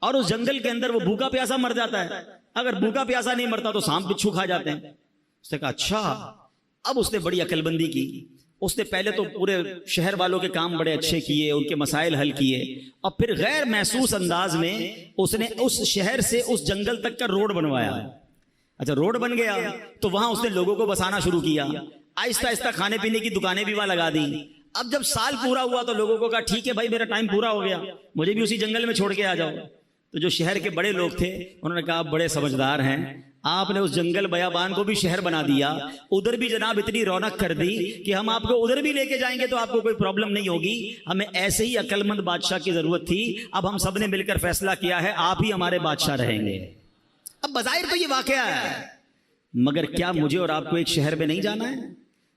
اور اس جنگل کے اندر وہ بھوکا پیاسا مر جاتا ہے، اگر بھوکا پیاسا نہیں مرتا تو سانپ بچھو کھا جاتے ہیں۔ اس نے کہا اچھا۔ اب اس نے بڑی عقل بندی کی، اس نے پہلے تو پورے شہر والوں کے کام بڑے اچھے کیے، ان کے مسائل حل کیے، اور پھر غیر محسوس انداز میں اس نے اس شہر سے اس جنگل تک کا روڈ بنوایا۔ اچھا روڈ بن گیا تو وہاں اس نے لوگوں کو بسانا شروع کیا، آہستہ آہستہ کھانے پینے کی دکانیں بھی وہاں لگا دی۔ اب جب سال پورا ہوا تو لوگوں کو کہا ٹھیک ہے بھائی میرا ٹائم پورا ہو گیا، مجھے بھی اسی جنگل میں چھوڑ کے آ جاؤ۔ تو جو شہر کے بڑے لوگ تھے انہوں نے کہا آپ بڑے سمجھدار ہیں، آپ نے اس جنگل بیابان کو بھی شہر بنا دیا، ادھر بھی جناب اتنی رونق کر دی کہ ہم آپ کو ادھر بھی لے کے جائیں گے تو آپ کو کوئی پرابلم نہیں ہوگی، ہمیں ایسے ہی عقل مند بادشاہ کی ضرورت تھی، اب ہم سب نے مل کر فیصلہ کیا ہے آپ ہی ہمارے بادشاہ رہیں گے۔ اب بظاہر تو یہ واقعہ ہے، مگر کیا مجھے اور آپ کو ایک شہر میں نہیں جانا ہے؟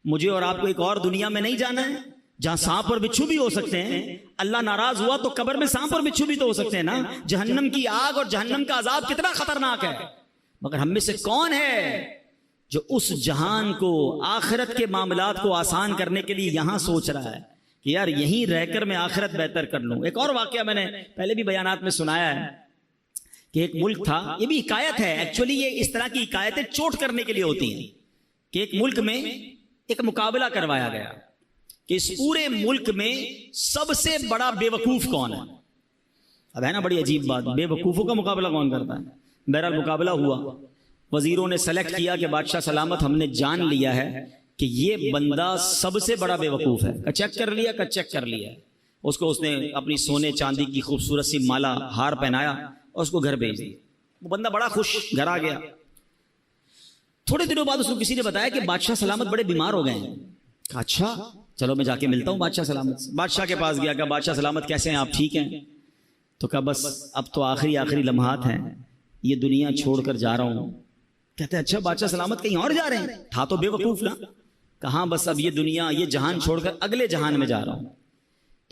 مجھے اور آپ کو ایک اور دنیا میں نہیں جانا ہے جہاں سانپ اور بچھو بھی ہو سکتے ہیں؟ اللہ ناراض ہوا تو قبر میں سانپ اور بچھو بھی تو ہو سکتے ہیں نا۔ جہنم کی آگ اور جہنم کا عذاب کتنا خطرناک ہے، مگر ہم میں سے کون ہے جو اس جہان کو، آخرت کے معاملات کو آسان کرنے کے لیے یہاں سوچ رہا ہے کہ یار یہیں رہ کر میں آخرت بہتر کر لوں۔ ایک اور واقعہ میں نے پہلے بھی بیانات میں سنایا ہے کہ ایک ملک تھا، یہ بھی حکایت ہے، ایکچولی یہ اس طرح کی حکایتیں چوٹ کرنے کے لیے ہوتی ہیں، کہ ایک ملک میں ایک مقابلہ کروایا گیا کہ اس پورے ملک میں سب سے بڑا بے وقوف کون ہے۔ اب ہے نا بڑی عجیب بات، بے وقوفوں کا مقابلہ کون کرتا ہے؟ بہرحال مقابلہ ہوا، وزیروں نے سلیکٹ کیا کہ بادشاہ سلامت ہم نے جان لیا ہے کہ یہ بندہ سب سے بڑا بے وقوف ہے۔ چیک کر لیا، چیک کر لیا، اس نے اپنی سونے چاندی کی خوبصورت سی مالا ہار پہنایا اور اس کو گھر بھیج دیا۔ وہ بندہ بڑا خوش گھر آ گیا۔ تھوڑے دنوں بعد اس کو کسی نے بتایا کہ بادشاہ سلامت بڑے بیمار ہو گئے ہیں۔ کہا اچھا چلو میں جا کے ملتا ہوں بادشاہ سلامت سے۔ بادشاہ کے پاس گیا، کہا بادشاہ سلامت کیسے ہیں آپ، ٹھیک ہیں؟ تو کہا بس اب تو آخری لمحات ہیں، یہ دنیا چھوڑ کر جا رہا ہوں۔ کہتے ہیں اچھا بادشاہ سلامت کہیں اور جا رہے ہیں؟ تھا تو بے وقوف نا۔ کہاں بس اب یہ دنیا، یہ جہان چھوڑ کر اگلے جہان میں جا رہا ہوں۔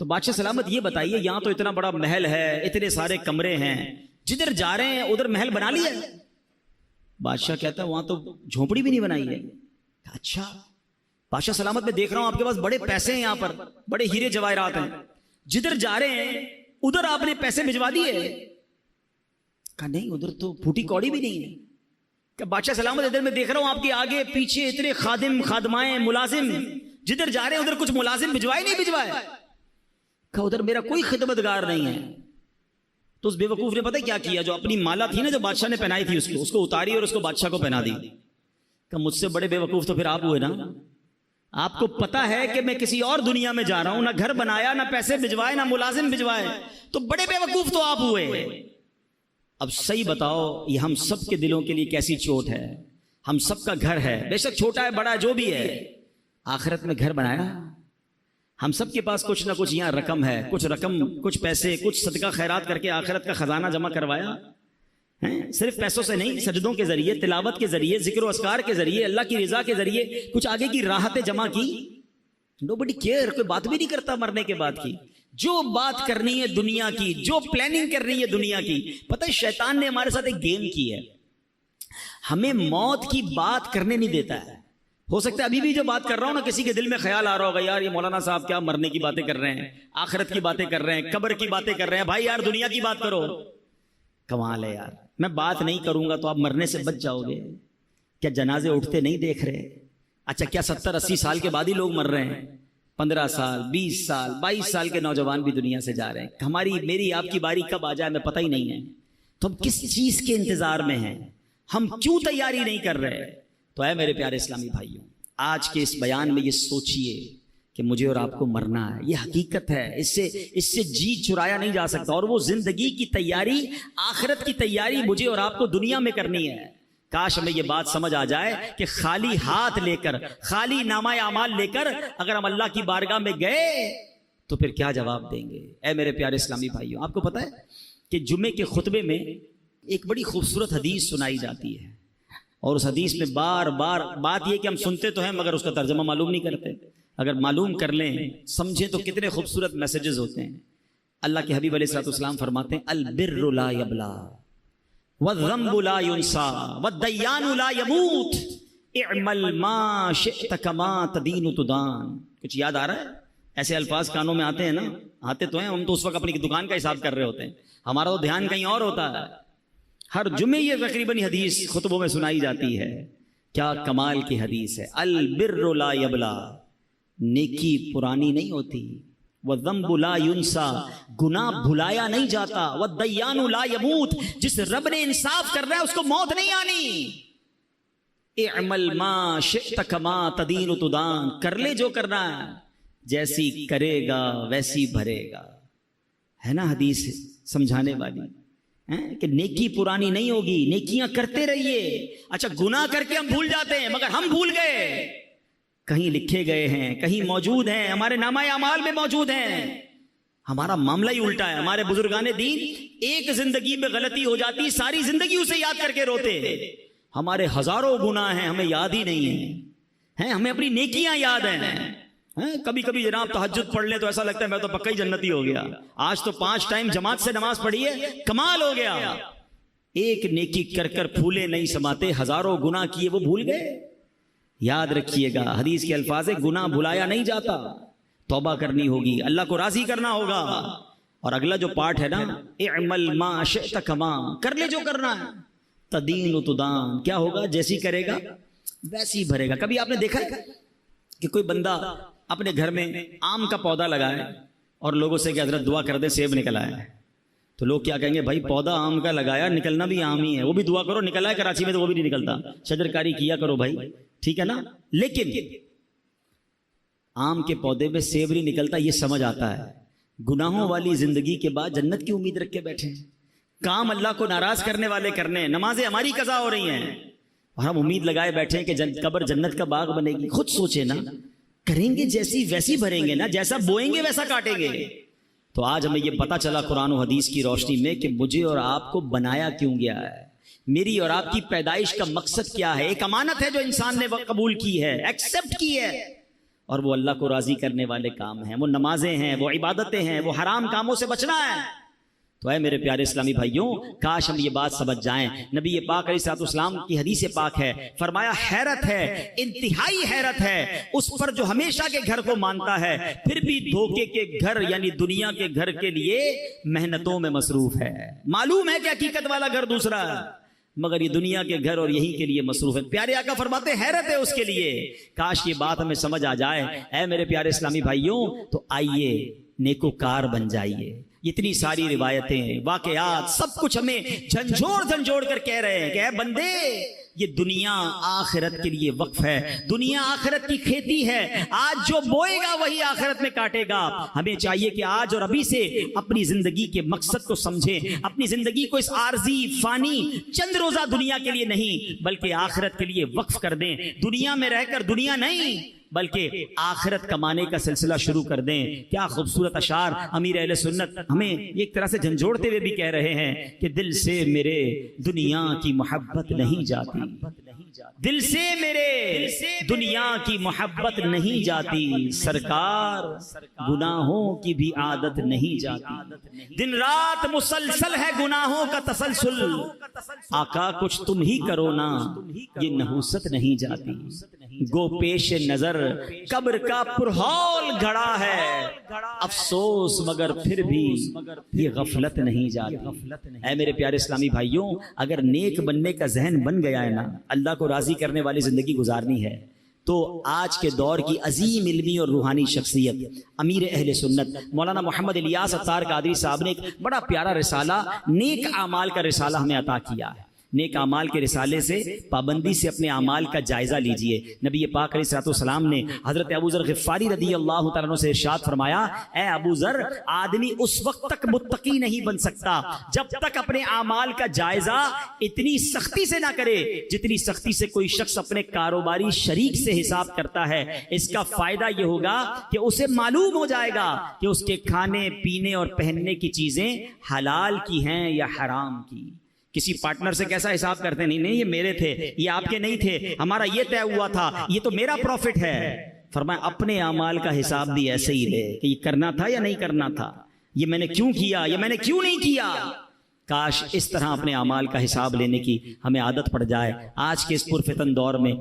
تو بادشاہ سلامت یہ بتائیے یہاں تو اتنا بڑا محل ہے، اتنے سارے کمرے ہیں، جدھر جا رہے ہیں ادھر محل بنا لیا ہے؟ بادشاہ کہتا ہے وہاں تو جھونپڑی بھی نہیں بنائی ہے۔ اچھا بادشاہ سلامت میں دیکھ رہا ہوں آپ کے پاس بڑے پیسے ہیں، یہاں پر بڑے ہیرے جواہرات ہیں، جدھر جا رہے ہیں ادھر آپ نے پیسے بھجوا دیے؟ کہا نہیں ادھر تو پھوٹی کوڑی بھی نہیں ہے۔ کہ بادشاہ سلامت ادھر میں دیکھ رہا ہوں آپ کے آگے پیچھے اتنے خادم خادمائیں ملازم، جدھر جا رہے ہیں ادھر کچھ ملازم بھجوائے نہیں بھجوائے؟ کہا ادھر میرا کوئی خدمتگار نہیں ہے۔ تو اس بے وقوف نے پتہ کیا کیا، جو اپنی مالا تھی نا جو بادشاہ نے پہنائی تھی اس کو اتاری اور اس کو بادشاہ کو پہنا دی۔ کہ مجھ سے بڑے بے وقوف تو پھر آپ ہوئے نا، آپ کو پتا ہے کہ میں کسی اور دنیا میں جا رہا ہوں، نہ گھر بنایا، نہ پیسے بھجوائے، نہ ملازم بھجوائے، تو بڑے بے وقوف تو آپ ہوئے۔ اب صحیح بتاؤ یہ ہم سب کے دلوں کے لیے کیسی چوٹ ہے؟ ہم سب کا گھر ہے، بے شک چھوٹا ہے بڑا جو بھی ہے، آخرت میں گھر بنایا؟ ہم سب کے پاس کچھ نہ کچھ یہاں رقم ہے، کچھ پیسے، کچھ صدقہ خیرات کر کے آخرت کا خزانہ جمع کروایا ہے؟ صرف پیسوں سے نہیں، سجدوں کے ذریعے، تلاوت کے ذریعے، ذکر و اذکار کے ذریعے، اللہ کی رضا کے ذریعے کچھ آگے کی راحتیں جمع کی؟ nobody care, کوئی بات بھی نہیں کرتا مرنے کے بعد کی. جو بات کرنی ہے دنیا کی, جو پلاننگ کرنی ہے دنیا کی. پتہ ہے شیطان نے ہمارے ساتھ ایک گیم کی ہے, ہمیں موت کی بات کرنے نہیں دیتا ہے. ہو سکتا ہے ابھی بھی جو بات کر رہا ہوں نا, کسی کے دل میں خیال آ رہا ہوگا, یار یہ مولانا صاحب کیا مرنے کی باتیں کر رہے ہیں, آخرت کی باتیں کر رہے ہیں, قبر کی باتیں کر رہے ہیں. بھائی یار دنیا کی بات کرو. کمال ہے یار, میں بات نہیں کروں گا تو آپ مرنے سے بچ جاؤ گے. کیا جنازے اٹھتے نہیں دیکھ رہے؟ اچھا کیا 70-80 سال کے بعد ہی لوگ مر رہے ہیں؟ 15 سال 20 سال 22 سال کے نوجوان بھی دنیا سے جا رہے ہیں. ہماری میری آپ کی باری کب آ جائے ہمیں پتہ ہی نہیں ہے. تو ہم کس چیز کے انتظار میں ہیں؟ ہم کیوں تیاری نہیں کر رہے؟ تو اے میرے پیارے اسلامی بھائیوں, آج کے اس بیان میں یہ سوچئے کہ مجھے اور آپ کو مرنا ہے. یہ حقیقت ہے, اس سے جی چرایا نہیں جا سکتا. اور وہ زندگی کی تیاری, آخرت کی تیاری مجھے اور آپ کو دنیا میں کرنی ہے. کاش ہمیں یہ بات سمجھ آ جائے کہ خالی ہاتھ لے کر, خالی نامہ اعمال لے کر اگر ہم اللہ کی بارگاہ میں گئے تو پھر کیا جواب دیں گے؟ اے میرے پیارے اسلامی بھائیوں, آپ کو پتہ ہے کہ جمعے کے خطبے میں ایک بڑی خوبصورت حدیث سنائی جاتی ہے, اور اس حدیث میں بار بار بات یہ کہ ہم سنتے تو ہیں مگر اس کا ترجمہ معلوم نہیں کرتے. اگر معلوم کر لیں, سمجھیں تو کتنے خوبصورت میسیجز ہوتے ہیں. اللہ کے حبیب علیہ الصلوۃ والسلام فرماتے ہیں, البر لا یبلا والذنب لا ينسى والدیان لا يموت اعمل ما شئت كما تدین تدان. کچھ یاد آ رہا ہے؟ ایسے الفاظ کانوں میں آتے ہیں نا, آتے تو ہیں, ہم تو اس وقت اپنی دکان کا حساب کر رہے ہوتے ہیں, ہمارا تو دھیان کہیں اور ہوتا ہے. ہر جمعے یہ تقریباً حدیث خطبوں میں سنائی جاتی ہے. کیا کمال کی حدیث ہے. البر لا یبلا, نیکی پرانی نہیں ہوتی. والذنب لا ينسى, گناہ بھلایا نہیں جاتا. والدیان لا يموت, جس رب نے انصاف کر رہا ہے اس کو موت نہیں آنی. اعمل ما شئت كما تدین تدان, کر لے جو کرنا ہے, جیسی کرے گا ویسی بھرے گا. ہے نا حدیث سمجھانے والی کہ نیکی پرانی نہیں ہوگی, نیکیاں کرتے رہیے. اچھا گناہ کر کے ہم بھول جاتے ہیں, مگر ہم بھول گئے, کہیں لکھے گئے ہیں, کہیں موجود ہیں, ہمارے نامہ اعمال میں موجود ہیں. ہمارا معاملہ ہی الٹا ہے. ہمارے بزرگان دین ایک زندگی میں غلطی ہو جاتی, ساری زندگی اسے یاد کر کے روتے. ہمارے ہزاروں گناہ ہیں, ہمیں یاد ہی نہیں ہیں, ہمیں اپنی نیکیاں یاد ہیں. کبھی کبھی جناب تہجد پڑھ لیں تو ایسا لگتا ہے میں تو پکا ہی جنتی ہو گیا, آج تو 5 ٹائم جماعت سے نماز پڑھی ہے, کمال ہو گیا. ایک نیکی کر کر پھولے نہیں سماتے, ہزاروں گناہ کیے وہ بھول گئے. یاد رکھیے گا حدیث کے الفاظ ہے, گناہ بھلایا نہیں جاتا, توبہ کرنی ہوگی, اللہ کو راضی کرنا ہوگا. اور اگلا جو پارٹ ہے نا, اعمل ما شئت کما, کر لے جو کرنا ہے. تدین تدان, کیا ہوگا؟ جیسی کرے گا ویسی بھرے گا. کبھی آپ نے دیکھا ہے کہ کوئی بندہ اپنے گھر میں آم کا پودا لگائے اور لوگوں سے کہ حضرت دعا کر دیں سیب نکل آئے, تو لوگ کیا کہیں گے؟ بھائی پودا آم کا لگایا, نکلنا بھی آم ہی ہے, وہ بھی دعا کرو, نکلا ہے کراچی میں تو وہ بھی نہیں نکلتا, شجرکاری کیا کرو بھائی, ٹھیک ہے نا. لیکن آم کے پودے میں سیب نہیں نکلتا, یہ سمجھ آتا ہے گناہوں والی زندگی کے بعد جنت کی امید رکھ کے بیٹھے ہیں. کام اللہ کو ناراض کرنے والے کرنے ہیں, نمازیں ہماری قضا ہو رہی ہیں, اور ہم امید لگائے بیٹھے ہیں کہ قبر جنت کا باغ بنے گی. خود سوچے نا, کریں گے جیسی ویسی بھریں گے نا, جیسا بوئیں گے ویسا کاٹیں گے. تو آج ہمیں یہ پتا چلا قرآن و حدیث کی روشنی میں کہ مجھے اور آپ کو بنایا کیوں گیا ہے, میری اور آپ کی پیدائش کا مقصد کیا ہے. ایک امانت ہے جو انسان نے قبول کی ہے, ایکسپٹ کی ہے, اور وہ اللہ کو راضی کرنے والے کام ہیں, وہ نمازیں ہیں, وہ عبادتیں ہیں, وہ حرام کاموں سے بچنا ہے. تو اے میرے پیارے اسلامی بھائیوں, کاش ہم یہ بات سمجھ جائیں. نبی پاک علیہ الصلوۃ والسلام کی حدیث پاک ہے, فرمایا حیرت ہے, انتہائی حیرت ہے اس پر جو ہمیشہ کے گھر کو مانتا ہے پھر بھی دھوکے کے گھر یعنی دنیا کے گھر کے لیے محنتوں میں مصروف ہے. معلوم ہے کہ حقیقت والا گھر دوسرا ہے, مگر یہ دنیا کے گھر اور یہی کے لیے مصروف ہے. پیارے آقا فرماتے حیرت ہے اس کے لیے. کاش یہ بات ہمیں سمجھ آ جائے. اے میرے پیارے اسلامی بھائیوں, تو آئیے نیکوکار بن جائیے. اتنی ساری روایتیں, واقعات, سب کچھ ہمیں جھنجھوڑ کر کہہ رہے ہیں کہ اے بندے, یہ دنیا آخرت کے لیے وقف ہے, دنیا آخرت کی کھیتی ہے, آج جو بوئے گا وہی آخرت میں کاٹے گا. ہمیں چاہیے کہ آج اور ابھی سے اپنی زندگی کے مقصد کو سمجھیں, اپنی زندگی کو اس عارضی فانی چند روزہ دنیا کے لیے نہیں بلکہ آخرت کے لیے وقف کر دیں. دنیا میں رہ کر دنیا نہیں بلکہ آخرت کمانے کا سلسلہ شروع کر دیں. کیا خوبصورت اشعار امیر اہل سنت ہمیں ایک طرح سے جھنجھوڑتے ہوئے بھی کہہ رہے ہیں کہ دل سے میرے دنیا کی محبت نہیں جاتی. دل سے میرے دنیا کی محبت نہیں جاتی، سرکار گناہوں کی بھی عادت نہیں جاتی، دن رات مسلسل ہے گناہوں کا تسلسل، آقا کچھ تم ہی کرو نا یہ نحوست نہیں جاتی، گو پیش نظر قبر کا پرہول گھڑا ہے، افسوس مگر پھر بھی یہ غفلت نہیں جاتی۔ اے میرے پیارے اسلامی بھائیوں، اگر نیک بننے کا ذہن بن گیا ہے نا، اللہ کو راضی کرنے والی زندگی گزارنی ہے، تو آج کے دور کی عظیم علمی اور روحانی شخصیت امیر اہل سنت مولانا محمد الیاس اتار قادری صاحب نے ایک بڑا پیارا رسالہ نیک اعمال کا رسالہ ہمیں عطا کیا ہے۔ نیک اعمال کے رسالے سے پابندی سے اپنے اعمال کا جائزہ لیجئے۔ نبی پاک علیہ الصلوۃ والسلام نے حضرت ابو ذر غفاری رضی اللہ تعالیٰ عنہ سے ارشاد فرمایا، اے ابو ذر، آدمی اس وقت تک متقی نہیں بن سکتا جب تک اپنے اعمال کا جائزہ اتنی سختی سے نہ کرے جتنی سختی سے کوئی شخص اپنے کاروباری شریک سے حساب کرتا ہے۔ اس کا فائدہ یہ ہوگا کہ اسے معلوم ہو جائے گا کہ اس کے کھانے پینے اور پہننے کی چیزیں حلال کی ہیں یا حرام کی۔ کسی پارٹنر سے کیسا حساب کرتے ہیں، نہیں یہ میرے تھے، یہ آپ کے نہیں تھے، ہمارا یہ طے ہوا تھا، یہ تو میرا پروفٹ ہے۔ فرمایا اپنے اعمال کا حساب بھی ایسے ہی لے کہ یہ کرنا تھا یا نہیں کرنا تھا، یہ میں نے کیوں کیا، یہ میں نے کیوں نہیں کیا۔ کاش اس طرح اپنے اعمال کا حساب لینے کی ہمیں عادت پڑ جائے۔ آج کے اس پرفتن دور میں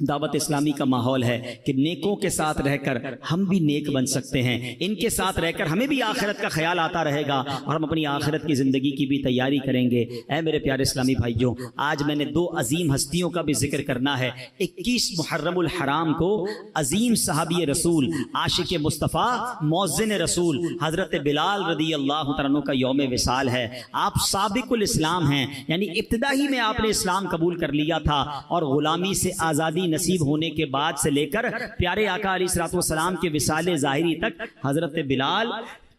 دعوت اسلامی کا ماحول ہے کہ نیکوں کے ساتھ رہ کر ہم بھی نیک بن سکتے ہیں، ان کے ساتھ رہ کر ہمیں بھی آخرت کا خیال آتا رہے گا اور ہم اپنی آخرت کی زندگی کی بھی تیاری کریں گے۔ اے میرے پیارے اسلامی بھائیوں، آج میں نے دو عظیم ہستیوں کا بھی ذکر کرنا ہے۔ 21 محرم الحرام کو عظیم صحابی رسول، عاشق مصطفیٰ، مؤذن رسول حضرت بلال رضی اللہ تعالیٰ عنہ کا یوم وصال ہے۔ آپ سابق الاسلام ہیں، یعنی ابتدا ہی میں آپ نے اسلام قبول کر لیا تھا اور غلامی سے آزادی نصیب ہونے کے بعد سے لے کر پیارے آقا علیہ الصلوۃ والسلام کے وصال ظاہری تک حضرت بلال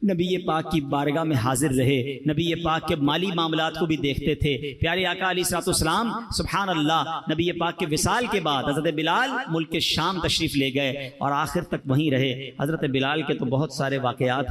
نبی پاک کی بارگاہ میں حاضر رہے، نبی پاک کے مالی معاملات کو بھی دیکھتے تھے۔ پیارے آقا علیہ الصلوۃ والسلام سبحان اللہ نبی پاک کے وصال کے بعد حضرت بلال ملک شام تشریف لے گئے اور آخر تک وہیں رہے۔ حضرت بلال کے تو بہت سارے واقعات